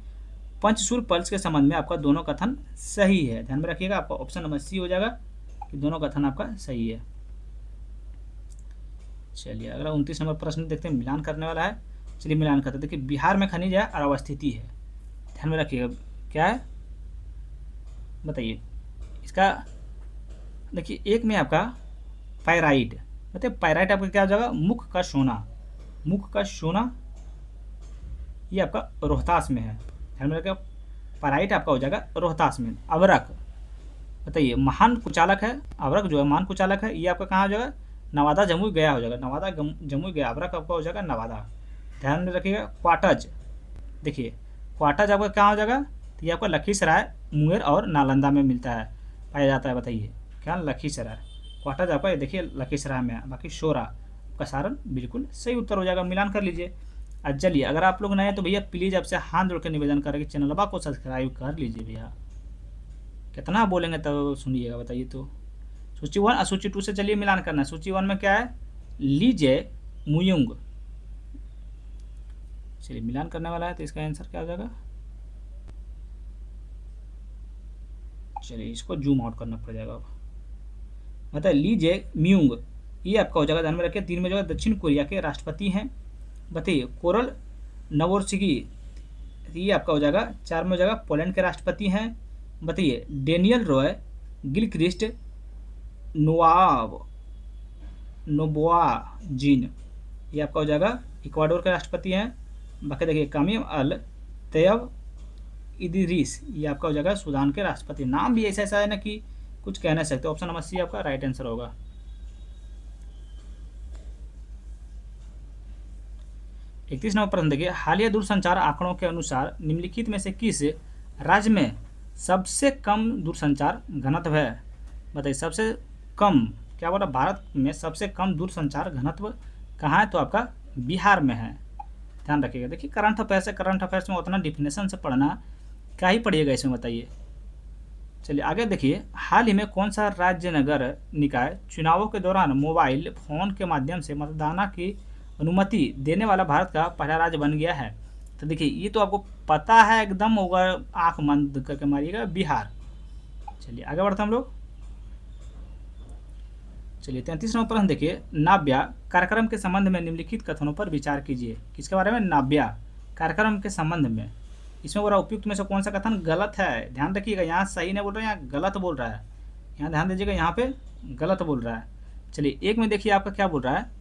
पंचशूल पल्स के संबंध में आपका दोनों कथन सही है, ध्यान में रखिएगा, आपका ऑप्शन नंबर सी हो जाएगा कि दोनों कथन आपका सही है। चलिए अगला 29 नंबर प्रश्न देखते हैं, मिलान करने वाला है। चलिए मिलान करते हैं। देखिए बिहार में खनिज है और अवस्थिति है, ध्यान में रखिएगा क्या है, बताइए इसका। देखिए एक में आपका पायराइट, बताइए पायराइट आपका क्या हो जाएगा, मुख का सोना, मुख का सोना, ये आपका रोहतास में है, ध्यान में रखिएगा। पायराइट आपका हो जाएगा रोहतास में। अवरक, बताइए महान कुचालक है, अवरक जो है महान कुचालक है, ये आपका कहाँ हो जाएगा, नवादा जमुई गया हो जाएगा, नवादा जमुई गया, अवरक आपका हो जाएगा नवादा, ध्यान में रखिएगा। क्वाटज, देखिए क्वाटज आपका कहाँ हो जाएगा, तो ये आपका लखीसराय, मुंगेर और नालंदा में मिलता है, पाया जाता है, बताइए क्या, लखीसराय। क्वाटज आपका देखिए लखीसराय में है। बाकी शोरा का सारण बिल्कुल सही उत्तर हो जाएगा, मिलान कर लीजिए। चलिए अगर आप लोग नए हैं तो भैया प्लीज़ आपसे हाथ जोड़ के निवेदन करें कि चैनल को सब्सक्राइब कर लीजिए भैया, कितना बोलेंगे तब तो सुनिएगा, बताइए। तो सूची 1 और सूची 2 से चलिए मिलान करना है। सूची 1 में क्या है, लीजे मुयुंग, चलिए मिलान करने वाला है, तो इसका आंसर क्या हो जाएगा, चलिए इसको जूम आउट करना पड़ जाएगा अब, मतलब लीजे म्यूंग, ये आपका हो जाएगा, ध्यान में रखिए। 3 में जो है दक्षिण कोरिया के राष्ट्रपति हैं, बताइए कोरल नवोर्सिकी, ये आपका हो जाएगा। 4 में हो जाएगा पोलैंड के राष्ट्रपति हैं, बताइए डेनियल रॉय गिलक्रिस्ट नोबोआजीन, ये आपका हो जाएगा इक्वाडोर के राष्ट्रपति हैं। बाकी देखिए कामिम अल तैयब इदरीस, ये आपका हो जाएगा सूडान के राष्ट्रपति। नाम भी ऐसा ऐसा है ना कि कुछ कह नहीं सकते। ऑप्शन नंबर सी आपका राइट आंसर होगा। 31 नंबर प्रश्न देखिए, हालिया दूरसंचार आंकड़ों के अनुसार निम्नलिखित में से किस राज्य में सबसे कम दूरसंचार घनत्व है, बताइए सबसे कम, क्या बोला, भारत में सबसे कम दूरसंचार घनत्व कहाँ है, तो आपका बिहार में है, ध्यान रखिएगा। देखिए करंट अफेयर्स है, करंट अफेयर्स में उतना डिफिनेशन से पढ़ना क्या ही पढ़िएगा इसमें, बताइए। चलिए आगे देखिए, हाल ही में कौन सा राज्य नगर निकाय चुनावों के दौरान मोबाइल फोन के माध्यम से मतदान की अनुमति देने वाला भारत का पहला राज्य बन गया है? तो देखिए ये तो आपको पता है एकदम होगा, आंख बंद करके मारिएगा, बिहार। चलिए आगे बढ़ते हम लोग। चलिए 33वां प्रश्न देखिए, नाव्या कार्यक्रम के संबंध में निम्नलिखित कथनों पर विचार कीजिए। किसके बारे में? नाव्या कार्यक्रम के संबंध में। इसमें बोल रहा उपयुक्त में से कौन सा कथन गलत है? ध्यान रखिएगा, यहाँ सही नहीं बोल रहा है, यहाँ गलत बोल रहा है। यहाँ ध्यान दीजिएगा, यहाँ पे गलत बोल रहा है। चलिए एक में देखिए आपका क्या बोल रहा है,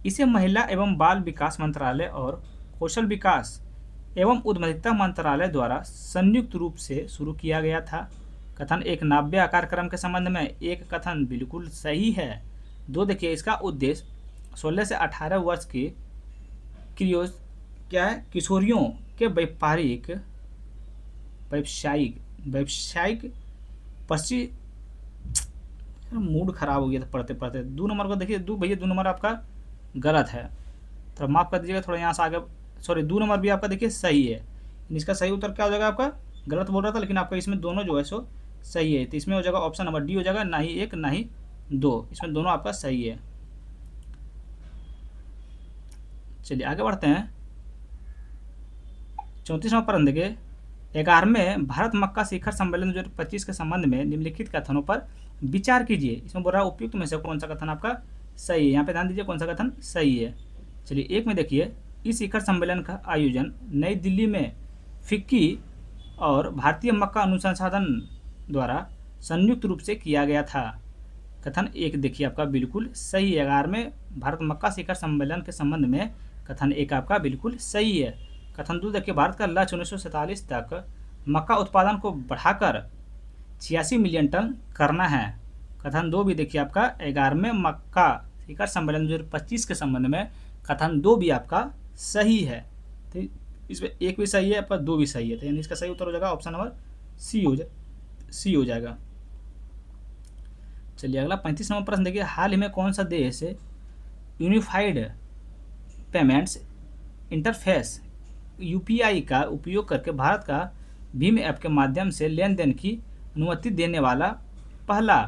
इसे महिला एवं बाल विकास मंत्रालय और कौशल विकास एवं उद्यमिता मंत्रालय द्वारा संयुक्त रूप से शुरू किया गया था। कथन एक नाव्या कार्यक्रम के संबंध में एक कथन बिल्कुल सही है। दो देखिए, इसका उद्देश्य 16 से 18 वर्ष की क्रियोज क्या है, किशोरियों के व्यवसायिक पश्चिम, मूड खराब हो गया था पढ़ते पढ़ते। 2 नंबर को देखिए, भैया 2 नंबर आपका गलत है, तो माफ़ कर दीजिएगा, थोड़ा यहाँ से आगे, सॉरी 2 नंबर भी आपका देखिए सही है। इसका सही उत्तर क्या हो जाएगा आपका? गलत बोल रहा था, लेकिन आपका इसमें दोनों जो है सो सही है। तो इसमें हो जाएगा ऑप्शन नंबर डी हो जाएगा, ना ही 1 ना ही 2, इसमें दोनों आपका सही है। चलिए आगे बढ़ते हैं। 34वां प्रश्न देखिए, 11वें भारत मक्का शिखर सम्मेलन 2025 के संबंध में निम्नलिखित कथनों पर विचार कीजिए। इसमें बोल रहा है उपयुक्त में से कौन सा कथन आपका सही है? यहाँ पे ध्यान दीजिए कौन सा कथन सही है। चलिए एक में देखिए, इस शिखर सम्मेलन का आयोजन नई दिल्ली में फिक्की और भारतीय मक्का अनुसंधान द्वारा संयुक्त रूप से किया गया था। कथन एक देखिए आपका बिल्कुल सही है। 11वें भारत मक्का शिखर सम्मेलन के संबंध में कथन एक आपका बिल्कुल सही है। कथन 2 देखिए, भारत का लक्ष्य 1947 तक मक्का उत्पादन को बढ़ाकर 86 मिलियन टन करना है। कथन 2 भी देखिए आपका 11वें मक्का शिखर सम्मेलन 2025 के संबंध में कथन 2 भी आपका सही है। तो इसमें एक भी सही है आपका, 2 भी सही है, तो यानी इसका सही उत्तर हो जाएगा ऑप्शन नंबर सी हो जाएगा। चलिए अगला 35 नंबर प्रश्न देखिए, हाल ही में कौन सा देश यूनिफाइड पेमेंट्स इंटरफेस यूपीआई का उपयोग करके भारत का भीम ऐप के माध्यम से लेन देन की अनुमति देने वाला पहला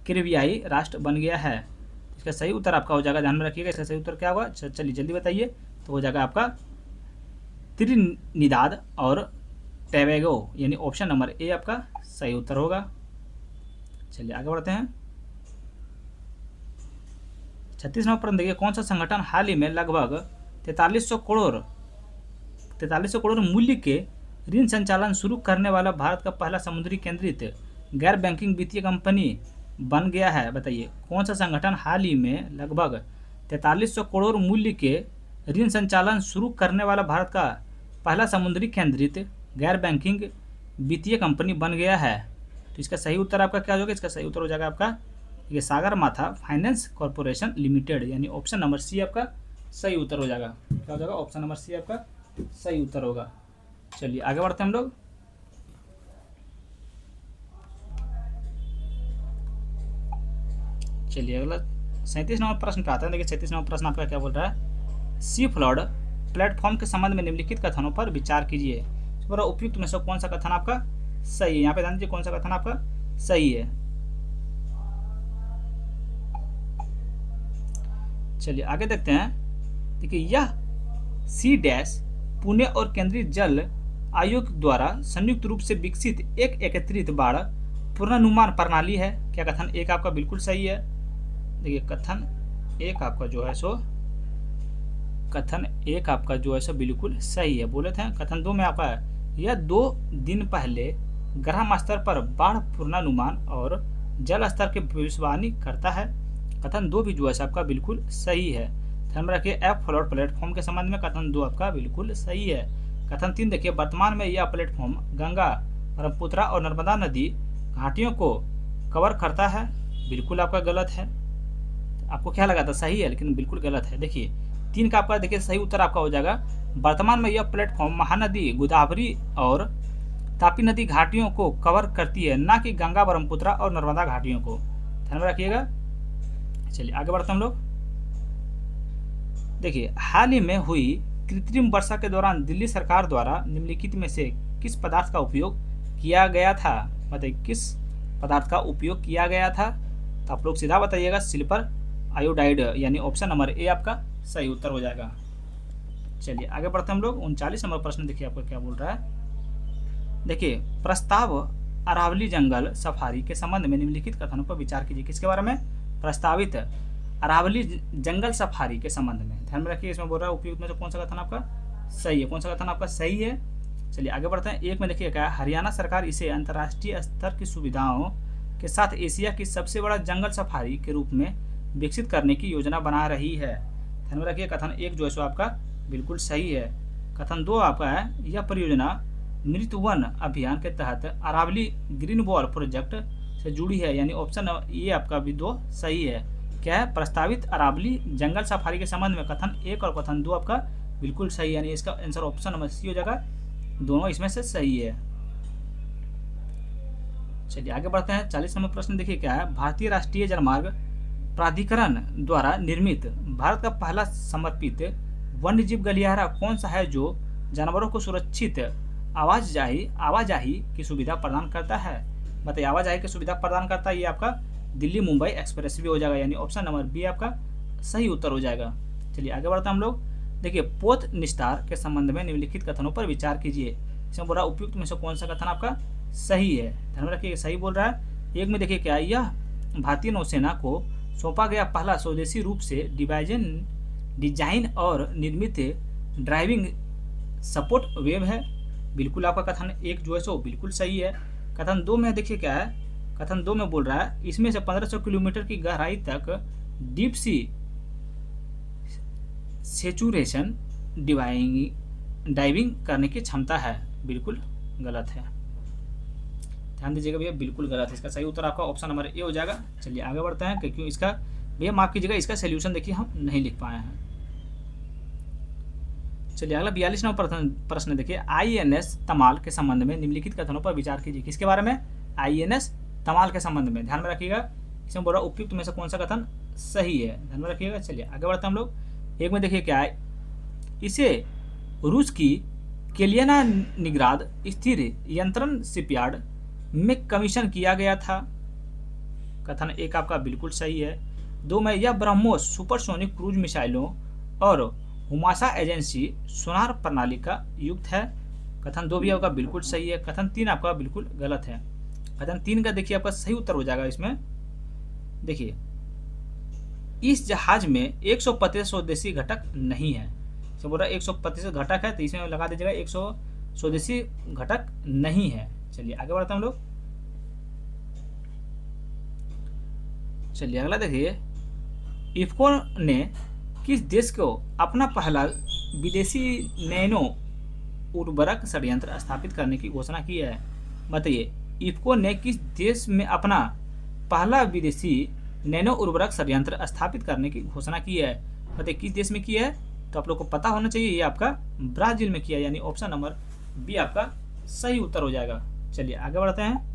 कैरिबियाई राष्ट्र बन गया है? इसका सही उत्तर आपका हो जाएगा, ध्यान में रखिएगा, इसका सही उत्तर क्या होगा? चलिए जल्दी बताइए। तो हो जाएगा आपका त्रिनिदाद और टोबैगो, यानी ऑप्शन नंबर ए आपका सही उत्तर होगा। चलिए आगे बढ़ते हैं। 36वां प्रश्न देखिए, कौन सा संगठन हाल ही में लगभग 4300 करोड़ मूल्य के ऋण संचालन शुरू करने वाला भारत का पहला समुद्री केंद्रित गैर बैंकिंग वित्तीय कंपनी बन गया है? बताइए कौन सा संगठन हाल ही में लगभग 4300 करोड़ मूल्य के ऋण संचालन शुरू करने वाला भारत का पहला समुद्री केंद्रित गैर बैंकिंग वित्तीय कंपनी बन गया है? तो इसका सही उत्तर आपका क्या होगा? इसका सही उत्तर हो जाएगा आपका ये सागर माथा फाइनेंस कॉर्पोरेशन लिमिटेड, यानी ऑप्शन नंबर सी आपका सही उत्तर हो जाएगा। क्या हो जाएगा? ऑप्शन नंबर सी आपका सही उत्तर होगा। चलिए आगे बढ़ते हैं हम लोग। चलिए अगला 37 नंबर प्रश्न पे आते हैं। देखिए 37 नंबर प्रश्न आपका क्या बोल रहा है, सी फ्लॉड प्लेटफॉर्म के संबंध में निम्नलिखित कथनों पर विचार कीजिए। पूरा उपयुक्त में से कौन सा कथन आपका सही है? यहाँ पे ध्यान दीजिए कौन सा कथन आपका सही है। चलिए आगे देखते हैं। देखिए यह सी डैश पुणे और केंद्रीय जल आयोग द्वारा संयुक्त रूप से विकसित एक एकत्रित बाढ़ पूर्वानुमान प्रणाली है। क्या कथन एक आपका बिल्कुल सही है? देखिए कथन एक आपका जो है सो बिल्कुल सही है, बोले थे। कथन 2 में आपका यह 2 दिन पहले ग्राम स्तर पर बाढ़ पूर्वानुमान और जल स्तर की भविष्यवाणी करता है। कथन 2 भी जो है आपका बिल्कुल सही है। ध्यान में रखिए, ऐप फ्लड प्लेटफॉर्म के संबंध में कथन 2 आपका बिल्कुल सही है। कथन 3 देखिए, वर्तमान में यह प्लेटफॉर्म गंगा, ब्रह्मपुत्र और नर्मदा नदी घाटियों को कवर करता है। बिल्कुल आपका गलत है। आपको क्या लगा था? सही है, लेकिन बिल्कुल गलत है। देखिए 3 का आपका देखिए सही उत्तर आपका हो जाएगा, वर्तमान में यह प्लेटफॉर्म महानदी, गोदावरी और तापी नदी घाटियों को कवर करती है, ना कि गंगा, ब्रह्मपुत्र और नर्मदा घाटियों को। ध्यान में रखिएगा। चलिए आगे बढ़ते हम लोग। देखिए हाल ही में हुई कृत्रिम वर्षा के दौरान दिल्ली सरकार द्वारा निम्नलिखित में से किस पदार्थ का उपयोग किया गया था? बताइए किस पदार्थ का उपयोग किया गया था? तो आप लोग सीधा बताइएगा सिल्वर आयोडाइड, यानी ऑप्शन नंबर ए आपका सही उत्तर हो जाएगा। चलिए आगे बढ़ते हैं हम लोग। 39 नंबर प्रश्न देखिए आपका क्या बोल रहा है। देखिए, प्रस्ताव अरावली जंगल सफारी के संबंध में निम्नलिखित कथनों पर विचार कीजिए। किसके बारे में? प्रस्तावित अरावली जंगल सफारी के संबंध में। ध्यान में रखिए, इसमें बोल रहा है उपयुक्त में से कौन सा कथन आपका सही है, कौन सा कथन आपका सही है। चलिए आगे बढ़ते हैं। एक में देखिए क्या है, हरियाणा सरकार इसे अंतर्राष्ट्रीय स्तर की सुविधाओं के साथ एशिया की सबसे बड़ा जंगल सफारी के रूप में विकसित करने की योजना बना रही है। ध्यान में रखिए, कथन एक जो है सो आपका बिल्कुल सही है। कथन दो आपका है, यह परियोजना मृत वन अभियान के तहत अरावली ग्रीन वॉल प्रोजेक्ट से जुड़ी है, यानी ऑप्शन ये आपका भी दो सही है। क्या है? प्रस्तावित अरावली जंगल सफारी के संबंध में कथन एक और कथन दो आपका बिल्कुल सही, यानी इसका आंसर ऑप्शन नंबर सी हो जाएगा, दोनों इसमें से सही है। चलिए आगे बढ़ते हैं। 40 नंबर प्रश्न देखिए क्या है, भारतीय राष्ट्रीय जलमार्ग प्राधिकरण द्वारा निर्मित भारत का पहला समर्पित वन्यजीव गलियारा कौन सा है जो जानवरों को सुरक्षित आवाजाही की सुविधा प्रदान करता है? बताइए, आवाजाही की सुविधा प्रदान करता है, ये आपका दिल्ली मुंबई एक्सप्रेस भी हो जाएगा, यानी ऑप्शन नंबर बी आपका सही उत्तर हो जाएगा। चलिए आगे बढ़ते हैं हम लोग। देखिए, पोत निस्तार के संबंध में निम्नलिखित कथनों पर विचार कीजिए। इसमें बोल रहा है उपयुक्त में से कौन सा कथन आपका सही है? ध्यान में रखिए, सही बोल रहा है। एक में देखिए क्या, यह भारतीय नौसेना को सौंपा गया पहला स्वदेशी रूप से डिजाइन और निर्मित ड्राइविंग सपोर्ट वेब है। बिल्कुल आपका कथन एक जो है सो बिल्कुल सही है। कथन दो में देखिए क्या है, कथन दो में बोल रहा है इसमें से 1500 किलोमीटर की गहराई तक डीप सी सेचुरेशन डाइविंग करने की क्षमता है। बिल्कुल गलत है, ध्यान दीजिएगा भैया, बिल्कुल गलत है। इसका सही उत्तर आपका ऑप्शन नंबर ए हो जाएगा। चलिए आगे बढ़ते हैं, क्योंकि इसका भैया माफ कीजिएगा, इसका सोल्यूशन देखिए हम नहीं लिख पाए हैं। चलिए अगला 42 नंबर प्रश्न देखिए, INS तमाल के संबंध में निम्नलिखित कथनों पर विचार कीजिए। किसके बारे में? INS तमाल के संबंध में। ध्यान में रखिएगा, इसमें बोल रहा उपयुक्त में से कौन सा कथन सही है, ध्यान में रखिएगा। चलिए आगे बढ़ते हैं हम लोग। एक में देखिए क्या है, इसे रूस की केलियाना निग्राद स्थिर यंत्रण शिपयार्ड में कमीशन किया गया था। कथन एक आपका बिल्कुल सही है। दो में, यह ब्रह्मोस सुपरसोनिक क्रूज मिसाइलों और हुमासा एजेंसी सोनार प्रणाली का युक्त है। कथन दो भी आपका बिल्कुल सही है। कथन तीन आपका बिल्कुल गलत है। कथन तीन का देखिए आपका सही उत्तर हो जाएगा। इसमें देखिए, इस जहाज में 135 स्वदेशी घटक नहीं है। तो बोल रहा है 135 घटक है, तो इसमें लगा दीजिएगा 100 स्वदेशी घटक नहीं है। चलिए आगे बढ़ते हैं हम लोग। चलिए अगला देखिए, इफ्को ने किस देश को अपना पहला विदेशी नैनो उर्वरक संयंत्र स्थापित करने की घोषणा की है? बताइए, इफ्को ने किस देश में अपना पहला विदेशी नैनो उर्वरक संयंत्र स्थापित करने की घोषणा की है? बताइए किस देश में की है? तो आप लोग को पता होना चाहिए, ये आपका ब्राजील में किया, यानी ऑप्शन नंबर बी आपका सही उत्तर हो जाएगा। चलिए आगे बढ़ते हैं।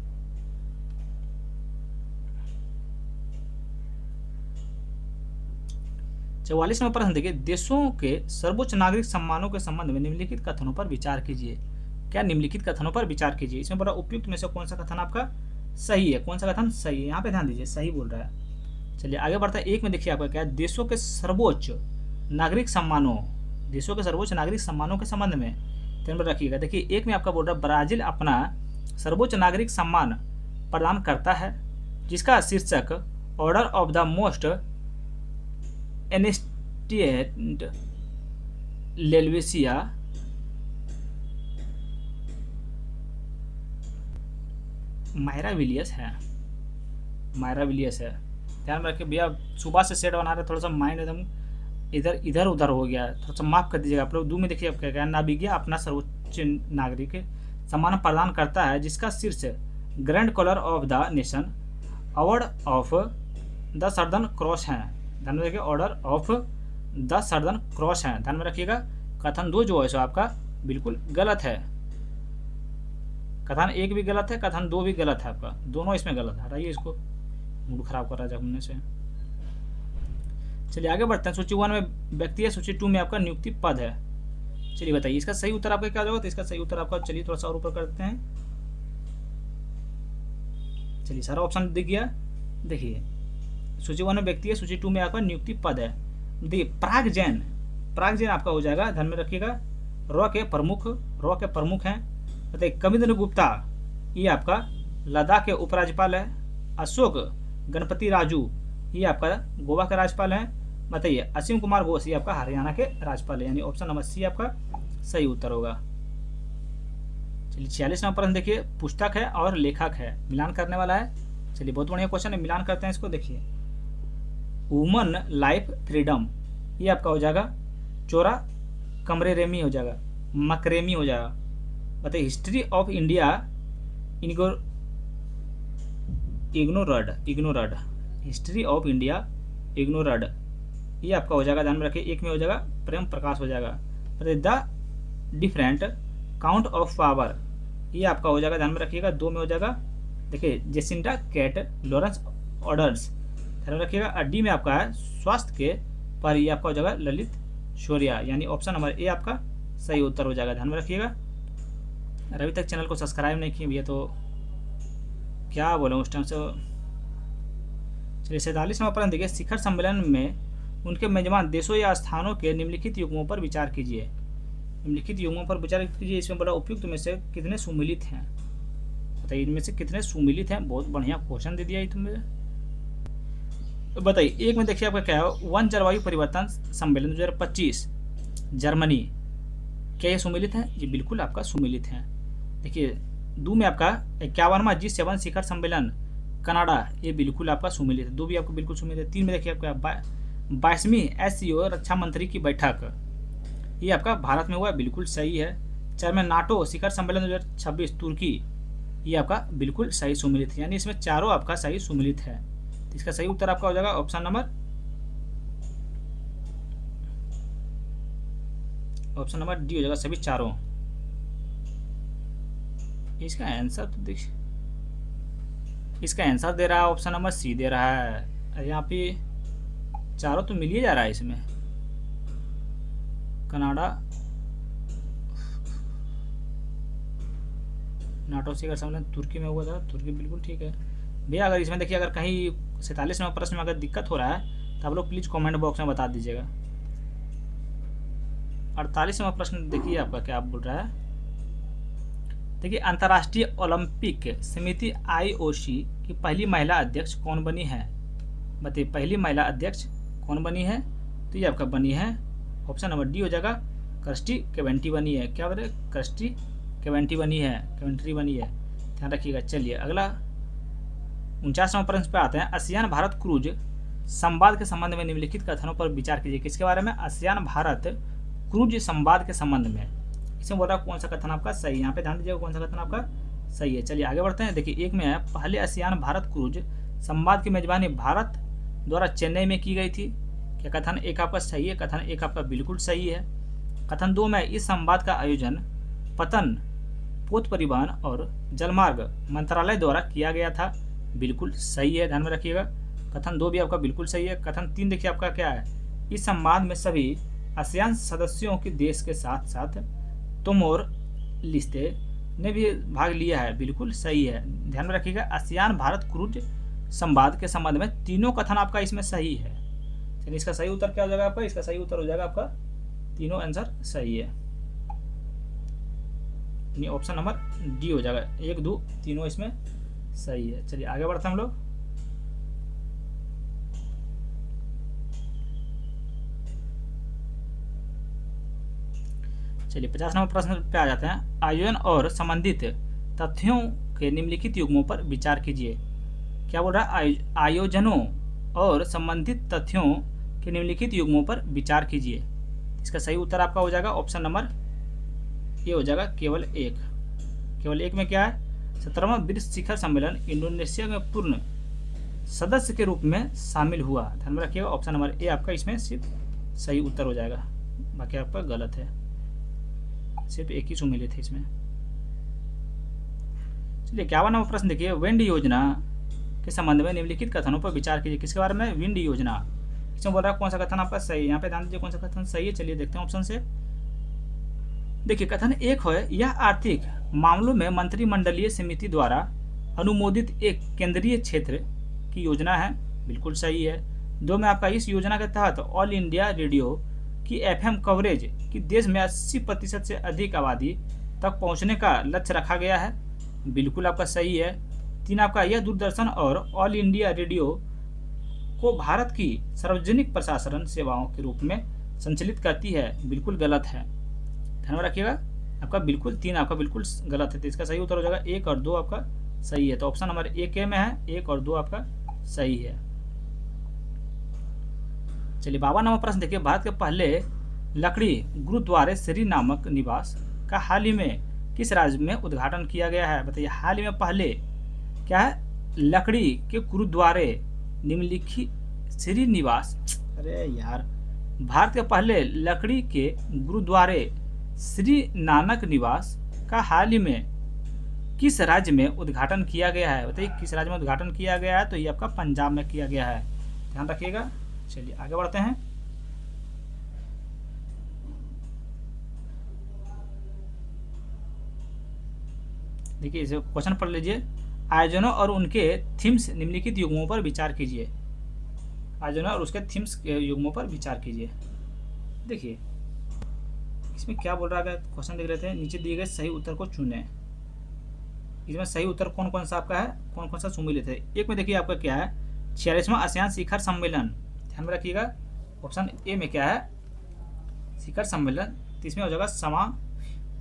चौवालीस नंबर प्रश्न देखिए, देशों के सर्वोच्च नागरिक सम्मानों के संबंध में निम्नलिखित कथनों पर विचार कीजिए। क्या निम्नलिखित कथनों पर विचार कीजिए? इसमें बड़ा उपयुक्त में से कौन सा कथन आपका सही है, कौन सा कथन सही है? यहाँ पे ध्यान दीजिए, सही बोल रहा है। चलिए आगे बढ़ता है। एक में देखिए आपका क्या है, देशों के सर्वोच्च नागरिक सम्मानों, देशों के सर्वोच्च नागरिक सम्मानों के संबंध में ध्यान में रखिएगा। देखिए, एक में आपका बोल रहा है ब्राजील अपना सर्वोच्च नागरिक सम्मान प्रदान करता है, जिसका शीर्षक ऑर्डर ऑफ द मोस्ट एनेस्टिएट लेल्वेसिया मायराविलियस है। मायराविलियस है, ध्यान में रखिए भैया, सुबह से सेट बना रहे, थोड़ा सा माइंड एकदम इधर उधर हो गया, थोड़ा सा माफ कर दीजिएगा आप लोग। दो में देखिए अब क्या क्या, नाभिकीय अपना सर्वोच्च नागरिक सम्मान प्रदान करता है, जिसका शीर्ष Grand Collar of the Nation award of the Southern Cross है। ध्यान में रखिए, Order of the Southern Cross है, ध्यान में रखिएगा। कथन दो जो है सो आपका बिल्कुल गलत है। कथन एक भी गलत है, कथन दो भी गलत है आपका, दोनों इसमें गलत है। हटाइए इसको, मूड खराब कर रहा है जब से। चलिए आगे बढ़ते हैं। सूची 1 में व्यक्ति है, सूची 2 में आपका नियुक्ति पद है। चलिए बताइए इसका सही उत्तर आपका क्या होगा? तो इसका सही उत्तर आपका, चलिए थोड़ा सा और ऊपर करते हैं। चलिए सारा ऑप्शन दिख गया। देखिए सूची 1 में व्यक्ति है, सूची 2 में आपका नियुक्ति पद है। देखिए पराग जैन आपका हो जाएगा, ध्यान में रखिएगा। रॉ के प्रमुख हैं। बताइए कविंद्र गुप्ता ये आपका लद्दाख के उपराज्यपाल है। अशोक गणपति राजू ये आपका गोवा का राज्यपाल है। बताइए असीम कुमार बोस ये आपका हरियाणा के राज्यपाल है, यानी ऑप्शन नंबर सी आपका सही उत्तर होगा। चलिए 46 नंबर प्रश्न देखिए, पुस्तक है और लेखक है, मिलान करने वाला है। चलिए बहुत बढ़िया क्वेश्चन है, मिलान करते हैं इसको। देखिए वुमन लाइफ फ्रीडम ये आपका हो जाएगा चोरा कमरेरेमी हो जाएगा, मकरेमी हो जाएगा। बताइए history of India ignored history of India ignored ये आपका हो जाएगा, ध्यान में रखिए। एक में हो जाएगा प्रेम प्रकाश हो जाएगा। बताइए the different count of power ये आपका हो जाएगा, ध्यान में रखिएगा। 2 में हो जाएगा। देखिए जेसिंडा कैट लॉरेंस ऑर्डर्स, ध्यान में रखिएगा। डी में आपका है स्वास्थ्य के पर ये आपका हो जाएगा ललित शौर्या, यानी ऑप्शन नंबर ए आपका सही उत्तर हो जाएगा, ध्यान में रखिएगा। अभी तक चैनल को सब्सक्राइब नहीं किए भैया तो क्या बोले उस टाइम से। चलिए 47 नंबर प्रश्न देखिए, शिखर सम्मेलन में उनके मेजबान देशों या स्थानों के निम्नलिखित युग्मों पर विचार कीजिए। निम्नलिखित युग्मों पर विचार कीजिए, इसमें बड़ा उपयुक्त में से कितने सुमिलित हैं। बताइए इनमें से कितने सुमिलित हैं। बहुत बढ़िया क्वेश्चन दे दिया ये तुमने। बताइए एक में देखिए आपका क्या है, वन जलवायु परिवर्तन सम्मेलन 2025 जर्मनी, क्या ये सुमिलित है? ये बिल्कुल आपका सुमिलित है। देखिए 2 में आपका 51वां G7 शिखर सम्मेलन कनाडा, ये बिल्कुल आपका सुमिलित है। 2 भी आपको बिल्कुल सुमिलित है। 3 में देखिए आपका 22वीं SCO रक्षा मंत्री की बैठक, ये आपका भारत में हुआ है, बिल्कुल सही है। 4 में नाटो शिखर सम्मेलन 2026 तुर्की, ये आपका बिल्कुल सही सुमिलित है, यानी इसमें चारों आपका सही सुमिलित है। तो इसका सही उत्तर आपका हो जाएगा ऑप्शन नंबर डी हो जाएगा, सभी चारों। इसका आंसर तो देखिए, इसका आंसर दे रहा है ऑप्शन नंबर सी दे रहा है। यहाँ पे चारों तो मिल ही जा रहा है इसमें। कनाडा नाटो शिखर सम्मेलन तुर्की में हुआ था, तुर्की बिल्कुल ठीक है भैया। अगर इसमें देखिए अगर कहीं 47 नंबर प्रश्न में अगर दिक्कत हो रहा है तो आप लोग प्लीज़ कमेंट बॉक्स में बता दीजिएगा। 48 नंबर प्रश्न देखिए आपका क्या बोल रहा है। देखिए अंतर्राष्ट्रीय ओलंपिक समिति IOC की पहली महिला अध्यक्ष कौन बनी है? बताइए पहली महिला अध्यक्ष कौन बनी है? तो ये आपका बनी है ऑप्शन नंबर डी हो जाएगा, क्रिस्टी केवेंटी बनी है। क्या बोले? क्रिस्टी केवेंटी बनी है, केवेंट्री बनी है, ध्यान रखिएगा। चलिए अगला 49वां प्रश्न पे आते हैं। आसियान भारत क्रूज संवाद के संबंध में निम्नलिखित कथनों पर विचार कीजिए। किसके बारे में? आसियान भारत क्रूज संवाद के संबंध में। इसमें बोल रहा है कौन सा कथन आपका सही है, यहाँ पे ध्यान दीजिएगा कौन सा कथन आपका सही है। चलिए आगे बढ़ते हैं। देखिए एक में है पहले आसियान भारत क्रूज संवाद की मेजबानी भारत द्वारा चेन्नई में की गई थी। क्या कथन एक आपका सही है? कथन एक आपका बिल्कुल सही है। कथन 2 में इस संवाद का आयोजन पतन पोत परिवहन और जलमार्ग मंत्रालय द्वारा किया गया था, बिल्कुल सही है, ध्यान में रखिएगा। कथन 2 भी आपका बिल्कुल सही है। कथन 3 देखिए आपका क्या है, इस संवाद में सभी आसियान सदस्यों के देश के साथ साथ तिमोर लिस्ते ने भी भाग लिया है, बिल्कुल सही है, ध्यान में रखिएगा। आसियान भारत क्रूज संवाद के संबंध में तीनों कथन आपका इसमें सही है। चलिए इसका सही उत्तर क्या हो जाएगा आपका? इसका सही उत्तर हो जाएगा आपका तीनों आंसर सही है, ऑप्शन नंबर डी हो जाएगा। 1 2 तीनों इसमें सही है। चलिए आगे बढ़ते हैं हम लोग। चलिए 50 नंबर प्रश्न पे आ जाते हैं। आयोजन और संबंधित तथ्यों के निम्नलिखित युग्मों पर विचार कीजिए। क्या बोल रहा है? आयोजनों और संबंधित तथ्यों के निम्नलिखित युग्मों पर विचार कीजिए। इसका सही उत्तर आपका हो जाएगा ऑप्शन नंबर ये हो जाएगा केवल एक में क्या है? 17वां ब्रिक्स शिखर सम्मेलन इंडोनेशिया में पूर्ण सदस्य के रूप में शामिल हुआ, ध्यान में रखिएगा। ऑप्शन नंबर ए आपका इसमें सिर्फ सही उत्तर हो जाएगा, बाकी आपका गलत है, सिर्फ एक ही सुमिलित है इसमें। चलिए 51वां नंबर प्रश्न देखिए। विंड योजना के संबंध में निम्नलिखित कथनों पर विचार कीजिए। किसके बारे में? विंड योजना। इसमें बोल रहा है कौन सा कथन आपका सही है, यहाँ पे ध्यान दीजिए कौन सा कथन सही है। चलिए देखते हैं ऑप्शन से। देखिए कथन 1 है, यह आर्थिक मामलों में मंत्रिमंडलीय समिति द्वारा अनुमोदित एक केंद्रीय क्षेत्र की योजना है, बिल्कुल सही है। 2 में आपका इस योजना के तहत ऑल इंडिया रेडियो की एफएम कवरेज की देश में 80% से अधिक आबादी तक पहुंचने का लक्ष्य रखा गया है, बिल्कुल आपका सही है। 3 आपका यह दूरदर्शन और ऑल इंडिया रेडियो को भारत की सार्वजनिक प्रसारण सेवाओं के रूप में संचालित करती है, बिल्कुल गलत है, ध्यान में रखिएगा। आपका बिल्कुल 3 आपका बिल्कुल गलत है, तो इसका सही उत्तर हो जाएगा 1 और 2 आपका सही है। तो ऑप्शन नंबर 1 में है, 1 और 2 आपका सही है। चलिए 52वां प्रश्न देखिए, भारत के पहले लकड़ी गुरुद्वारे श्री नानक निवास का हाल ही में किस राज्य में उद्घाटन किया गया है? बताइए, हाल ही में पहले क्या है? लकड़ी के गुरुद्वारे निम्नलिखित श्री निवास, अरे यार, भारत के पहले लकड़ी के गुरुद्वारे श्री नानक निवास का हाल ही में किस राज्य में उद्घाटन किया गया है? बताइए किस राज्य में उद्घाटन किया गया है? तो ये आपका पंजाब में किया गया है, ध्यान रखिएगा। चलिए आगे बढ़ते हैं। देखिए इसे क्वेश्चन पढ़ लीजिए। आयोजनों और उनके थीम्स निम्नलिखित युग्मों पर विचार कीजिए। आयोजनों और उसके थीम्स के युग्मों पर विचार कीजिए। देखिए इसमें क्या बोल रहा है, क्वेश्चन देख लेते हैं। नीचे दिए गए सही उत्तर को चुनें। इसमें सही उत्तर कौन कौन सा आपका है, कौन कौन सा सुमिलित है? एक में देखिए आपका क्या है, 46वां आसियान शिखर सम्मेलन, ध्यान में रखिएगा। ऑप्शन ए में क्या है, शिखर सम्मेलन। तो इसमें हो जाएगा समा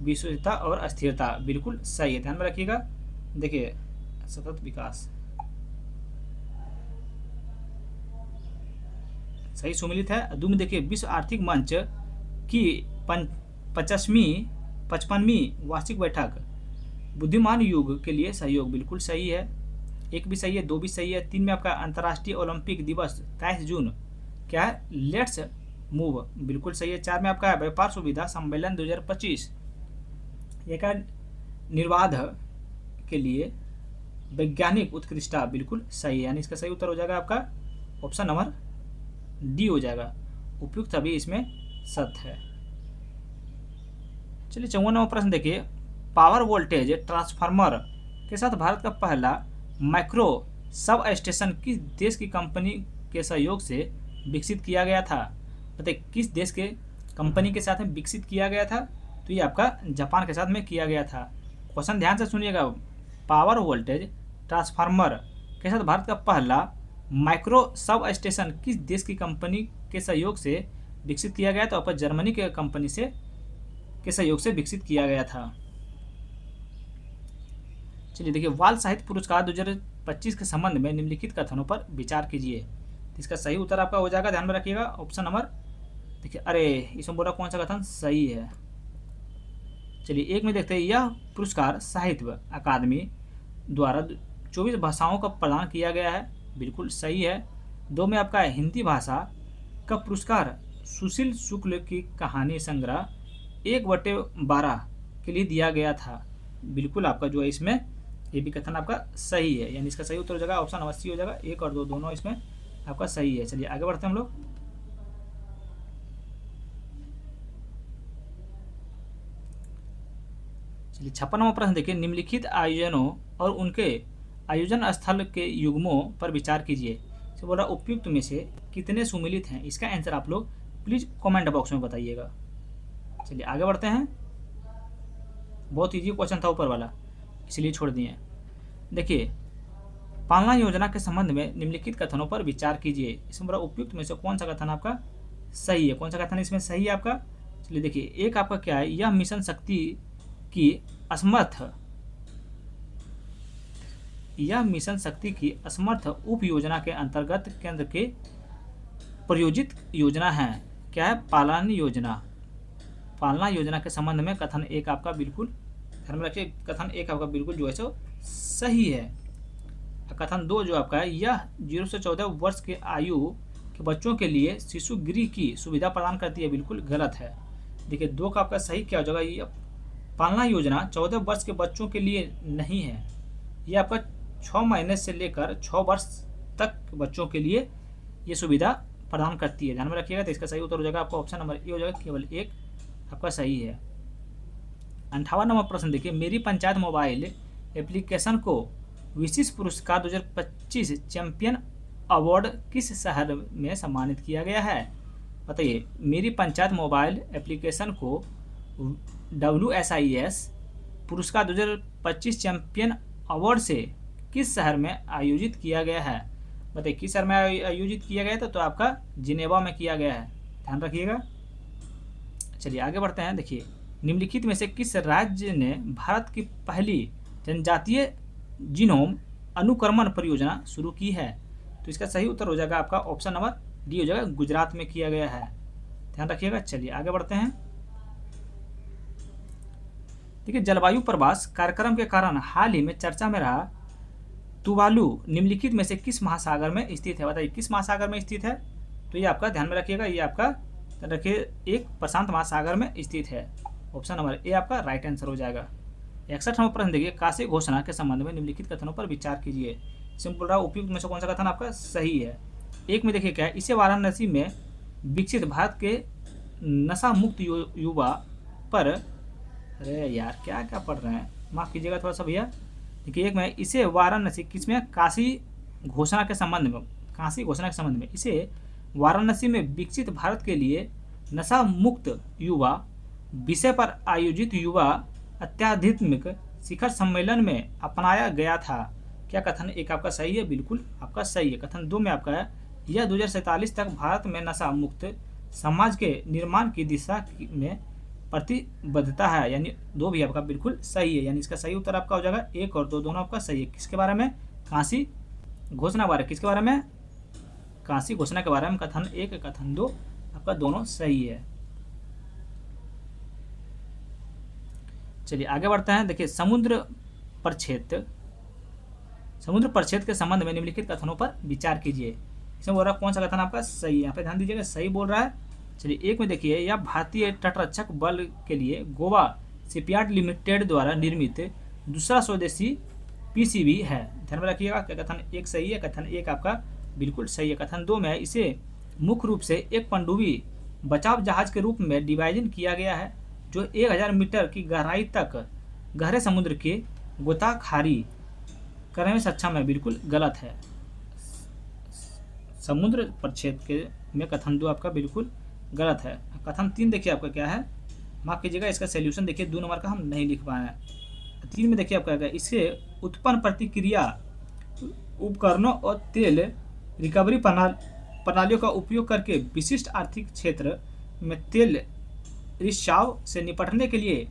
विश्वता और अस्थिरता, बिल्कुल सही है, ध्यान में रखिएगा। देखिए सतत विकास सही सुमिलित है। दो में देखिए विश्व आर्थिक मंच की 55वीं वार्षिक बैठक बुद्धिमान युग के लिए सहयोग, बिल्कुल सही है। 1 भी सही है, 2 भी सही है। 3 में आपका अंतर्राष्ट्रीय ओलंपिक दिवस 23 जून क्या है, लेट्स मूव, बिल्कुल सही है। 4 में आपका व्यापार सुविधा सम्मेलन 2025 ये का निर्बाध के लिए वैज्ञानिक उत्कृष्टता, बिल्कुल सही है, यानी इसका सही उत्तर हो जाएगा आपका ऑप्शन नंबर डी हो जाएगा। उपयुक्त अभी इसमें सत्य है। चलिए 54वां प्रश्न देखिए, पावर वोल्टेज ट्रांसफार्मर के साथ भारत का पहला माइक्रो सब स्टेशन किस देश की कंपनी के सहयोग से विकसित किया गया था? बताइए किस देश के कंपनी के साथ में विकसित किया गया था? तो ये आपका जापान के साथ में किया गया था। क्वेश्चन ध्यान से सुनिएगा। पावर वोल्टेज ट्रांसफार्मर के साथ भारत का पहला माइक्रो सब स्टेशन किस देश की कंपनी के सहयोग से विकसित किया गया? तो आपका जर्मनी के कंपनी से के सहयोग से विकसित किया गया था। चलिए देखिए, बाल साहित्य पुरस्कार 2025 के संबंध में निम्नलिखित कथनों पर विचार कीजिए। तो इसका सही उत्तर आपका हो जाएगा, ध्यान में रखिएगा, ऑप्शन नंबर, देखिए अरे इसमें बोला कौन सा कथन सही है। चलिए 1 में देखते हैं, यह पुरस्कार साहित्य अकादमी द्वारा 24 भाषाओं का प्रदान किया गया है, बिल्कुल सही है। 2 में आपका हिंदी भाषा का पुरस्कार सुशील शुक्ल की कहानी संग्रह 1/12 के लिए दिया गया था, बिल्कुल आपका जो है इसमें ये भी कथन आपका सही है, यानी इसका सही उत्तर हो जाएगा ऑप्शन नंबर सी हो जाएगा। 1 और 2 दोनों इसमें आपका सही है। चलिए आगे बढ़ते हैं हम लोग। चलिए 56वां प्रश्न देखिए, निम्नलिखित आयोजनों और उनके आयोजन स्थल के युग्मों पर विचार कीजिए। तो बोला उपयुक्त में से कितने सुमिलित हैं? इसका आंसर आप लोग प्लीज कमेंट बॉक्स में बताइएगा। चलिए आगे बढ़ते हैं। बहुत इजी क्वेश्चन था ऊपर वाला, इसलिए छोड़ दिए। देखिए, पालना योजना के संबंध में निम्नलिखित कथनों पर विचार कीजिए। इसमें बड़ा उपयुक्त में से कौन सा कथन आपका सही है? कौन सा कथन इसमें सही है आपका? चलिए देखिए, एक आपका क्या है, यह मिशन शक्ति की असमर्थ उप योजना के अंतर्गत केंद्र के प्रायोजित योजना है। क्या है? पालना योजना के संबंध में कथन 1 आपका बिल्कुल ध्यान में रखिए, कथन 1 आपका बिल्कुल जो है सो सही है। कथन 2 जो आपका है, यह 0 से 14 वर्ष के आयु के बच्चों के लिए शिशु गृह की सुविधा प्रदान करती है, बिल्कुल गलत है। देखिए 2 का आपका सही क्या हो जाएगा, ये पालना योजना 14 वर्ष के बच्चों के लिए नहीं है, ये आपका 6 महीने से लेकर 6 वर्ष तक बच्चों के लिए ये सुविधा प्रदान करती है, ध्यान में रखिएगा। तो इसका सही उत्तर हो जाएगा आपका ऑप्शन नंबर ए हो जाएगा, केवल 1 आपका सही है। 58वां प्रश्न देखिए, मेरी पंचायत मोबाइल एप्लीकेशन को विशिष्ट पुरस्कार 2025 चैंपियन अवार्ड किस शहर में सम्मानित किया गया है? बताइए। मेरी पंचायत मोबाइल एप्लीकेशन को WSIS पुरस्कार 2025 चैंपियन अवार्ड से किस शहर में आयोजित किया गया है? बताइए किस शहर में आयोजित किया गया था? तो आपका जिनेवा में किया गया है, ध्यान रखिएगा। चलिए आगे बढ़ते हैं। देखिए, निम्नलिखित में से किस राज्य ने भारत की पहली जनजातीय जीनोम अनुक्रमण परियोजना शुरू की है? तो इसका सही उत्तर हो जाएगा आपका ऑप्शन नंबर डी हो जाएगा, गुजरात में किया गया है, ध्यान रखिएगा। चलिए आगे बढ़ते हैं। देखिए, जलवायु प्रवास कार्यक्रम के कारण हाल ही में चर्चा में रहा तुवालू निम्नलिखित में से किस महासागर में स्थित है? बताइए किस महासागर में स्थित है? तो ये आपका ध्यान में रखिएगा, ये आपका रखिए एक प्रशांत महासागर में स्थित है। ऑप्शन नंबर ए आपका राइट आंसर हो जाएगा। 61 नंबर प्रश्न देखिए, काशी घोषणा के संबंध में निम्नलिखित कथनों पर विचार कीजिए। सिंपल रहा, उपयुक्त में से कौन सा कथन आपका सही है? एक में देखिए क्या है, इसे वाराणसी में विकसित भारत के नशा मुक्त युवा पर, अरे यार क्या क्या पढ़ रहे हैं, माफ कीजिएगा थोड़ा सा भैया। देखिए, एक में इसे वाराणसी किसमें, काशी घोषणा के संबंध में, काशी घोषणा के संबंध में इसे वाराणसी में विकसित भारत के लिए नशा मुक्त युवा विषय पर आयोजित युवा अत्याध्यात्मिक शिखर सम्मेलन में अपनाया गया था। क्या कथन एक आपका सही है? बिल्कुल आपका सही है। कथन दो में आपका है, यह 2047 तक भारत में नशा मुक्त समाज के निर्माण की दिशा में प्रतिबद्धता है, यानी दो भी आपका बिल्कुल सही है, यानी इसका सही उत्तर आपका हो जाएगा एक और दो, दोनों आपका सही है। किसके बारे में? काशी घोषणा बारे, किसके बारे में? काशी घोषणा के बारे में। कथन एक कथन दो आपका दोनों सही है। चलिए आगे बढ़ते हैं। देखिए, समुद्र प्रक्षेत्र के संबंध में निम्नलिखित कथनों पर विचार कीजिए। इसमें बोल रहा है कौन सा कथन आपका सही है? यहाँ पे ध्यान दीजिएगा, सही बोल रहा है। चलिए, एक में देखिए, यह भारतीय तटरक्षक बल के लिए गोवा शिपयार्ड लिमिटेड द्वारा निर्मित दूसरा स्वदेशी PCB है, ध्यान में रखिएगा। क्या कथन एक सही है? कथन एक आपका बिल्कुल सही है। कथन दो में इसे मुख्य रूप से एक पनडुब्बी बचाव जहाज के रूप में डिवाइजन किया गया है, जो 1000 मीटर की गहराई तक गहरे समुद्र के गोताखारी करने में सक्षम है, बिल्कुल गलत है। समुद्र प्रक्षेत्र के में कथन दो आपका बिल्कुल गलत है। कथन तीन देखिए आपका क्या है, माफ कीजिएगा, इसका सॉल्यूशन देखिए 2 नंबर का हम नहीं लिख पाए हैं। 3 में देखिए आपका क्या है, इससे उत्पन्न प्रतिक्रिया उपकरणों और तेल रिकवरी प्रणालियों का उपयोग करके विशिष्ट आर्थिक क्षेत्र में तेल रिसाव से निपटने के लिए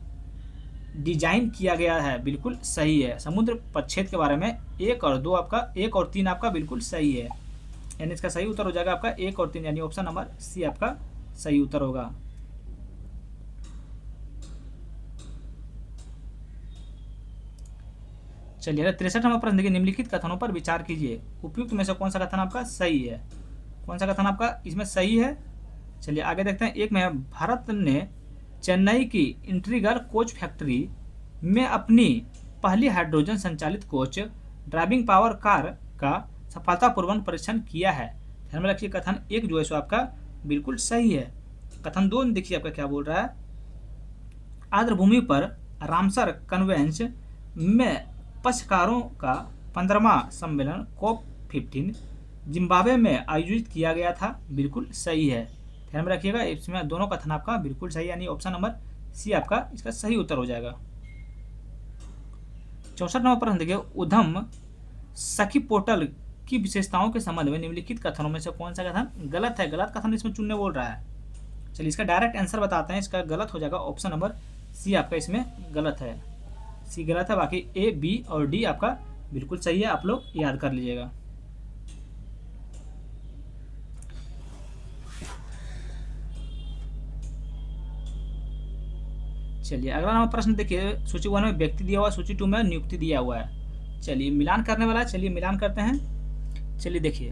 डिजाइन किया गया है, बिल्कुल सही है। समुद्र प्रक्षेत्र के बारे में एक और दो आपका, एक और तीन आपका बिल्कुल सही है, यानी इसका सही उत्तर हो जाएगा आपका एक और तीन, यानी ऑप्शन नंबर सी आपका सही उत्तर होगा। चलिए, अगर 63 नंबर प्रश्न देखिए, निम्नलिखित कथनों पर विचार कीजिए। उपयुक्त में से कौन सा कथन आपका सही है? कौन सा कथन आपका इसमें सही है? चलिए आगे देखते हैं। एक में है, भारत ने चेन्नई की इंटीग्रल कोच फैक्ट्री में अपनी पहली हाइड्रोजन संचालित कोच ड्राइविंग पावर कार का सफलतापूर्वक परीक्षण किया है, ध्यान में रखिए। कथन एक जो है सो आपका बिल्कुल सही है। कथन 2 देखिए आपका क्या बोल रहा है, आर्द्र भूमि पर रामसर कन्वेंस में पक्षकारों का 15वां सम्मेलन COP15 जिम्बाब्वे में आयोजित किया गया था, बिल्कुल सही है, ध्यान में रखिएगा। इसमें दोनों कथन आपका बिल्कुल सही, यानी ऑप्शन नंबर सी आपका इसका सही उत्तर हो जाएगा। 64 नंबर प्रश्न देखिए, उद्यम सखी पोर्टल की विशेषताओं के संबंध में निम्नलिखित कथनों में से कौन सा कथन गलत है? गलत कथन इसमें चुनने बोल रहा है। चलिए इसका डायरेक्ट आंसर बताते हैं, इसका गलत हो जाएगा ऑप्शन नंबर सी आपका इसमें गलत है, सी गलत है। बाकी ए, बी और डी आपका बिल्कुल सही है, आप लोग याद कर लीजिएगा। चलिए अगला नंबर प्रश्न देखिए, सूची 1 में व्यक्ति दिया हुआ है, सूची 2 में नियुक्ति दिया हुआ है। चलिए मिलान करने वाला है, चलिए मिलान करते हैं। चलिए देखिए,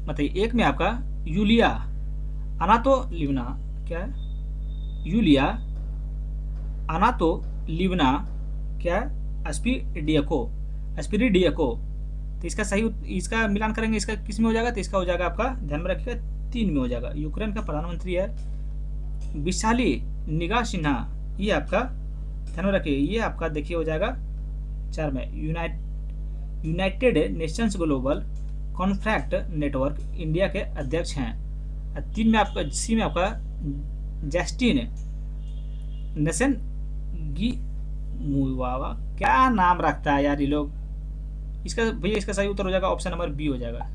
बताइए, एक में आपका यूलिया अनातोलिवना, क्या है? यूलिया अनातोलिवना क्या है? एस्पिरिडियको। तो इसका सही, इसका मिलान करेंगे, इसका किस में हो जाएगा? तो इसका हो जाएगा आपका, ध्यान में रखिएगा, 3 में हो जाएगा। यूक्रेन का प्रधानमंत्री है। विशाली निगाह सिन्हा ये आपका ध्यान में रखिए, ये आपका देखिए हो जाएगा 4 में United Nations Global Compact Network India के अध्यक्ष हैं। 3 में आपका सी में आपका जस्टिन नेशन गी मुवावा, क्या नाम रखता है यार ये लोग। इसका भैया इसका सही उत्तर हो जाएगा ऑप्शन नंबर बी हो जाएगा।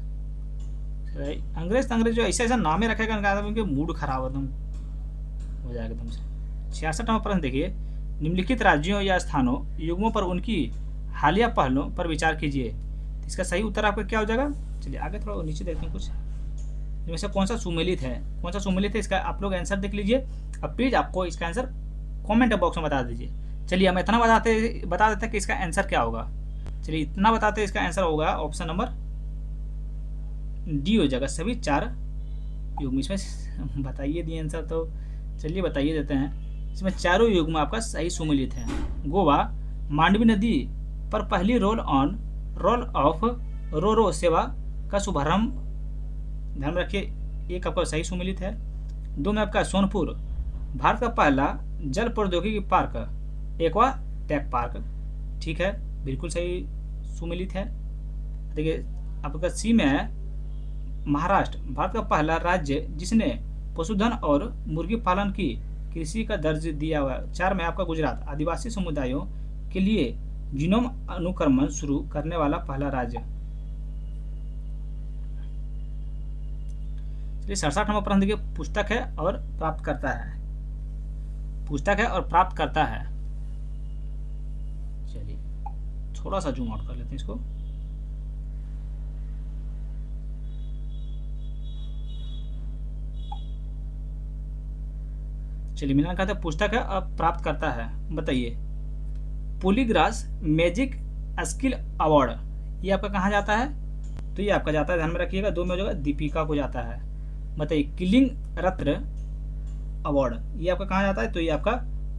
अंग्रेज जो ऐसा ऐसा नामे रखेगा उनके मूड खराब एकदम हो जाएगा एकदम से। 66वां प्रश्न देखिए, निम्नलिखित राज्यों या स्थानों युग्मों पर उनकी हालिया पहलों पर विचार कीजिए। इसका सही उत्तर आपका क्या हो जाएगा। चलिए आगे थोड़ा नीचे देखते हैं कुछ, इनमें से कौन सा सुमेलित है, इसका आप लोग आंसर देख लीजिए। अब प्लीज आपको इसका आंसर कमेंट बॉक्स में बता दीजिए। चलिए हम इतना बता देते हैं कि इसका आंसर क्या होगा। चलिए इतना बताते हैं, इसका आंसर होगा ऑप्शन नंबर डी हो जाएगा, सभी 4 युग्म। इसमें बताइए दिए आंसर, तो चलिए बताइए देते हैं। इसमें चारों युग्म आपका सही सुमेलित है। गोवा मांडवी नदी पर पहली रोल ऑफ रो सेवा का शुभारंभ, ध्यान में रखिए, एक आपका सही सुमेलित है। 2 में आपका सोनपुर भारत का पहला जल प्रौद्योगिकी पार्क एक्वा टेक पार्क, ठीक है, बिल्कुल सही सुमेलित है। देखिए आपका सी में है महाराष्ट्र भारत का पहला राज्य जिसने पशुधन और मुर्गी पालन की कृषि का दर्ज दिया हुआ। 4 में आपका गुजरात आदिवासी समुदायों के लिए जीनोम अनुक्रमण शुरू करने वाला पहला राज्य। चलिए 67वां प्रश्न देखिए, पुस्तक है और प्राप्त करता है। चलिए थोड़ा सा जूम आउट कर लेते हैं इसको। चलिए मिलान कहते हैं पुस्तक है और प्राप्त करता है। बताइए पोलीग्रास मैजिक स्किल अवार्ड ये आपका कहाँ जाता है, तो ये आपका जाता है, ध्यान में रखिएगा, 2 में हो जाएगा दीपिका को जाता है। बताइए किलिंग रत्न अवार्ड ये आपका कहाँ जाता है, तो ये आपका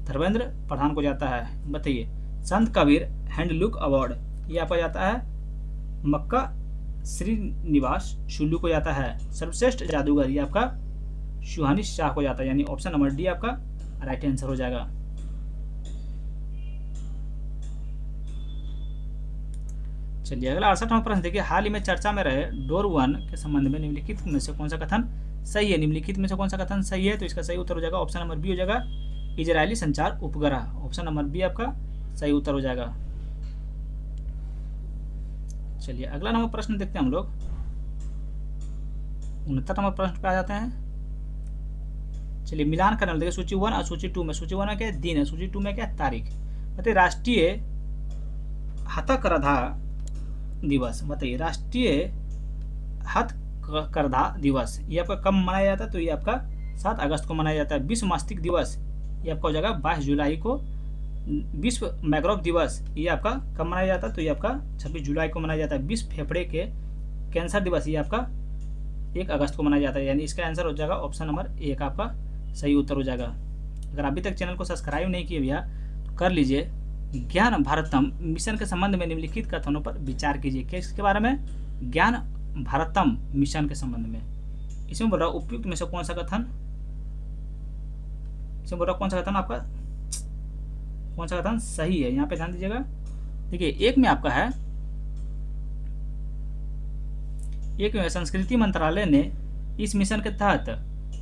धर्मेंद्र प्रधान को जाता है। बताइए संत कबीर हैंडलुक अवार्ड ये आपका जाता है मक्का श्रीनिवास शुल्लू को जाता है। सर्वश्रेष्ठ जादूगर ये आपका सुहानी शाह को जाता है, यानी ऑप्शन नंबर डी आपका राइट आंसर हो जाएगा। चलिए अगला 68वां प्रश्न देखिए, हाल ही में चर्चा में रहे डोर 1 के संबंध में निम्नलिखित में से कौन सा कथन सही है। निम्नलिखित में से कौन सा कथन सही है, तो इसका सही उत्तर हो जाएगा ऑप्शन नंबर बी हो जाएगा इजरायली संचार उपग्रह। ऑप्शन नंबर बी आपका सही उत्तर हो जाएगा। चलिए अगला नंबर प्रश्न देखते हैं हम लोग, 69वां प्रश्न पे आ जाते हैं। चलिए मिलान करने देखिए, सूची 1 और सूची 2 में, सूची 1 में क्या है दिन है, सूची 2 में क्या है तारीख। बताइए राष्ट्रीय हथकरघा दिवस, बताइए राष्ट्रीय हथकरघा दिवस ये आपका कब मनाया जाता है, तो ये आपका 7 अगस्त को मनाया जाता है। विश्व मस्तिष्क दिवस ये आपका हो जाएगा 22 जुलाई को। विश्व मैग्रोव दिवस ये आपका कब मनाया जाता है, तो ये आपका 26 जुलाई को मनाया जाता है। विश्व फेफड़े के कैंसर दिवस ये आपका 1 अगस्त को मनाया जाता है, यानी इसका आंसर हो जाएगा ऑप्शन नंबर 1 आपका सही उत्तर हो जाएगा। अगर अभी तक चैनल को सब्सक्राइब नहीं किए भैया तो कर लीजिए। ज्ञान भारतम मिशन के संबंध में निम्नलिखित कथनों पर विचार कीजिए। किसके बारे में, ज्ञान भारतम मिशन के संबंध में। इसमें बोल रहा उपयुक्त में से कौन सा कथन, इसमें बोल रहा कौन सा कथन आपका, कौन सा कथन सही है, यहाँ पे ध्यान दीजिएगा। देखिए एक में आपका है, एक में संस्कृति मंत्रालय ने इस मिशन के तहत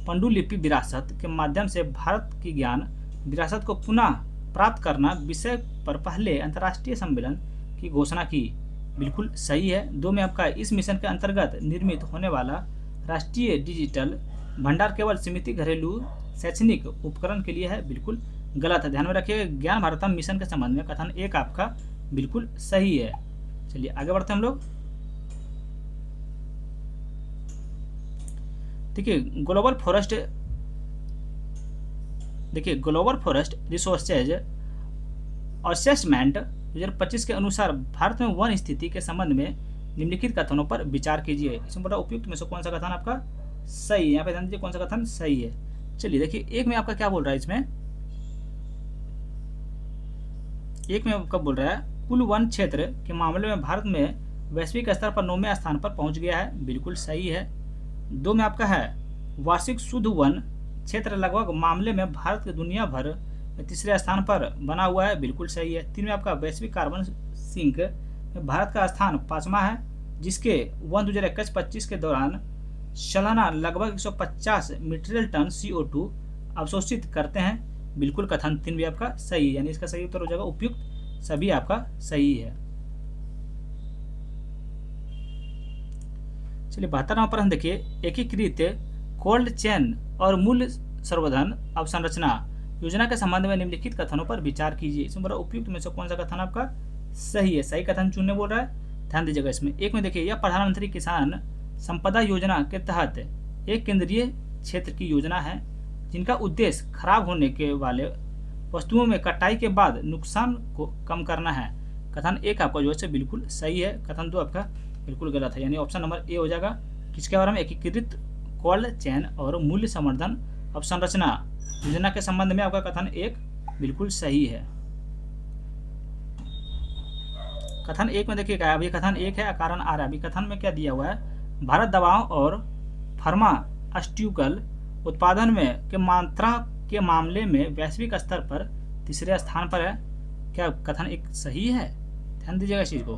पांडुलिपि विरासत के माध्यम से भारत की ज्ञान विरासत को पुनः प्राप्त करना विषय पर पहले अंतर्राष्ट्रीय सम्मेलन की घोषणा की। बिल्कुल सही है। 2 में आपका इस मिशन के अंतर्गत निर्मित होने वाला राष्ट्रीय डिजिटल भंडार केवल सीमित घरेलू शैक्षणिक उपकरण के लिए है, बिल्कुल गलत है, ध्यान में रखिएगा। ज्ञान भारतम मिशन के संबंध में कथन 1 आपका बिल्कुल सही है। चलिए आगे बढ़ते हैं हम लोग। देखिए ग्लोबल फॉरेस्ट रिसोर्सेज असेसमेंट 2025 के अनुसार भारत में वन स्थिति के संबंध में निम्नलिखित कथनों पर विचार कीजिए। इसमें बड़ा उपयुक्त में से कौन सा कथन आपका सही है, यहाँ पे ध्यान दीजिए कौन सा कथन सही है। चलिए देखिए एक में आपका क्या बोल रहा है, इसमें एक में आपका बोल रहा है कुल वन क्षेत्र के मामले में भारत में वैश्विक स्तर पर 9वें स्थान पर पहुंच गया है, बिल्कुल सही है। 2 में आपका है वार्षिक शुद्ध वन क्षेत्र लगभग मामले में भारत के दुनिया भर में तीसरे स्थान पर बना हुआ है, बिल्कुल सही है। 3 में आपका वैश्विक कार्बन सिंक में भारत का स्थान 5वां है, जिसके 2021-25 के दौरान सालाना लगभग 150 मीट्रिक टन CO2 अवशोषित करते हैं, बिल्कुल कथन 3 भी आपका सही है, यानी इसका सही उत्तर हो जाएगा उपयुक्त सभी आपका सही है। चलिए 72वां प्रश्न देखिए, एकीकृत कोल्ड चेन और मूल्य संवर्धन अवसंरचना योजना के संबंध में निम्नलिखित कथनों पर विचार कीजिए। इसमें बड़ा उपयुक्त में से कौन सा कथन आपका सही है? सही कथन चुनने बोल रहा है, ध्यान दीजिएगा इसमें। एक में देखिए, यह प्रधानमंत्री किसान संपदा योजना के तहत एक केंद्रीय क्षेत्र की योजना है जिनका उद्देश्य खराब होने के वाले वस्तुओं में कटाई के बाद नुकसान को कम करना है। कथन 1 आपका जो है बिल्कुल सही है, कथन 2 आपका बिल्कुल गलत है, यानी ऑप्शन नंबर ए हो जाएगा। किसके बारे में? एकीकृत कोल्ड चेन और मूल्य संवर्धन अवसंरचना योजना के संबंध में आपका कथन 1 बिल्कुल सही है। कथन 1 में देखिए, अभी कथन 1 है, कारण आ रहा है। अभी कथन में क्या दिया हुआ है? भारत दवाओं और फार्मास्यूटिकल उत्पादन में के मात्रा के मामले में वैश्विक स्तर पर तीसरे स्थान पर है। क्या कथन 1 सही है? ध्यान दीजिएगा इस चीज को।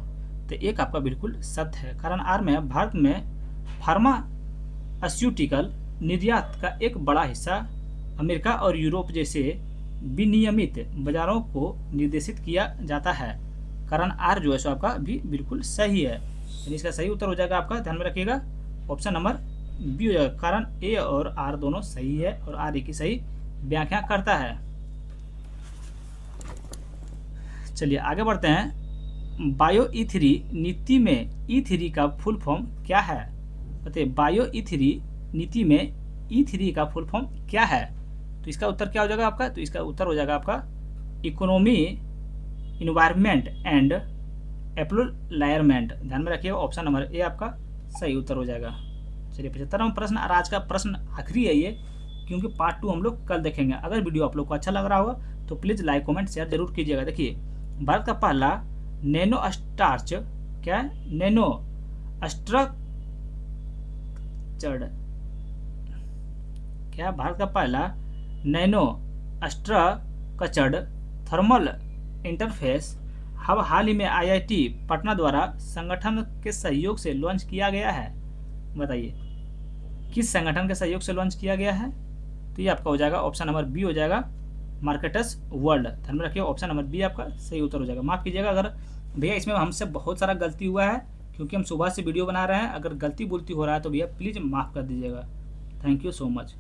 तो 1 आपका बिल्कुल सत्य है। कारण आर में भारत में फार्मास्यूटिकल निर्यात का एक बड़ा हिस्सा अमेरिका और यूरोप जैसे विनियमित बाजारों को निर्देशित किया जाता है। कारण आर जो है सो आपका भी बिल्कुल सही है, यानी इसका सही उत्तर हो जाएगा आपका, ध्यान में रखिएगा, ऑप्शन नंबर बी हो जाएगा। कारण ए और आर दोनों सही है और आर ए की सही व्याख्या करता है। चलिए आगे बढ़ते हैं। बायो E3 नीति में E3 का फुल फॉर्म क्या है? बताइए, बायो E3 नीति में E3 का फुल फॉर्म क्या है? तो इसका उत्तर क्या हो जाएगा आपका? तो इसका उत्तर हो जाएगा आपका इकोनॉमी, इन्वायरमेंट एंड एम्प्लॉयमेंट। ध्यान में रखिएगा, ऑप्शन नंबर ए आपका सही उत्तर हो जाएगा। चलिए 75वां प्रश्न, और आज का प्रश्न आखिरी है ये, क्योंकि पार्ट 2 हम लोग कल देखेंगे। अगर वीडियो आप लोग को अच्छा लग रहा होगा तो प्लीज़ लाइक कमेंट शेयर जरूर कीजिएगा। देखिए, भारत का पहला नैनो स्टार्च क्या है? नैनो स्ट्रक्चर्ड क्या? भारत का पहला nano structured thermal interface hub हाल ही में IIT पटना द्वारा संगठन के सहयोग से लॉन्च किया गया है। बताइए किस संगठन के सहयोग से लॉन्च किया गया है? तो ये आपका हो जाएगा ऑप्शन नंबर बी हो जाएगा, मार्केटर्स वर्ल्ड। ध्यान में रखिए, ऑप्शन नंबर बी आपका सही उत्तर हो जाएगा। माफ कीजिएगा अगर भैया इसमें हमसे बहुत सारा गलती हुआ है, क्योंकि हम सुबह से वीडियो बना रहे हैं। अगर गलती बोलती हो रहा है तो भैया प्लीज़ माफ़ कर दीजिएगा। Thank you so much.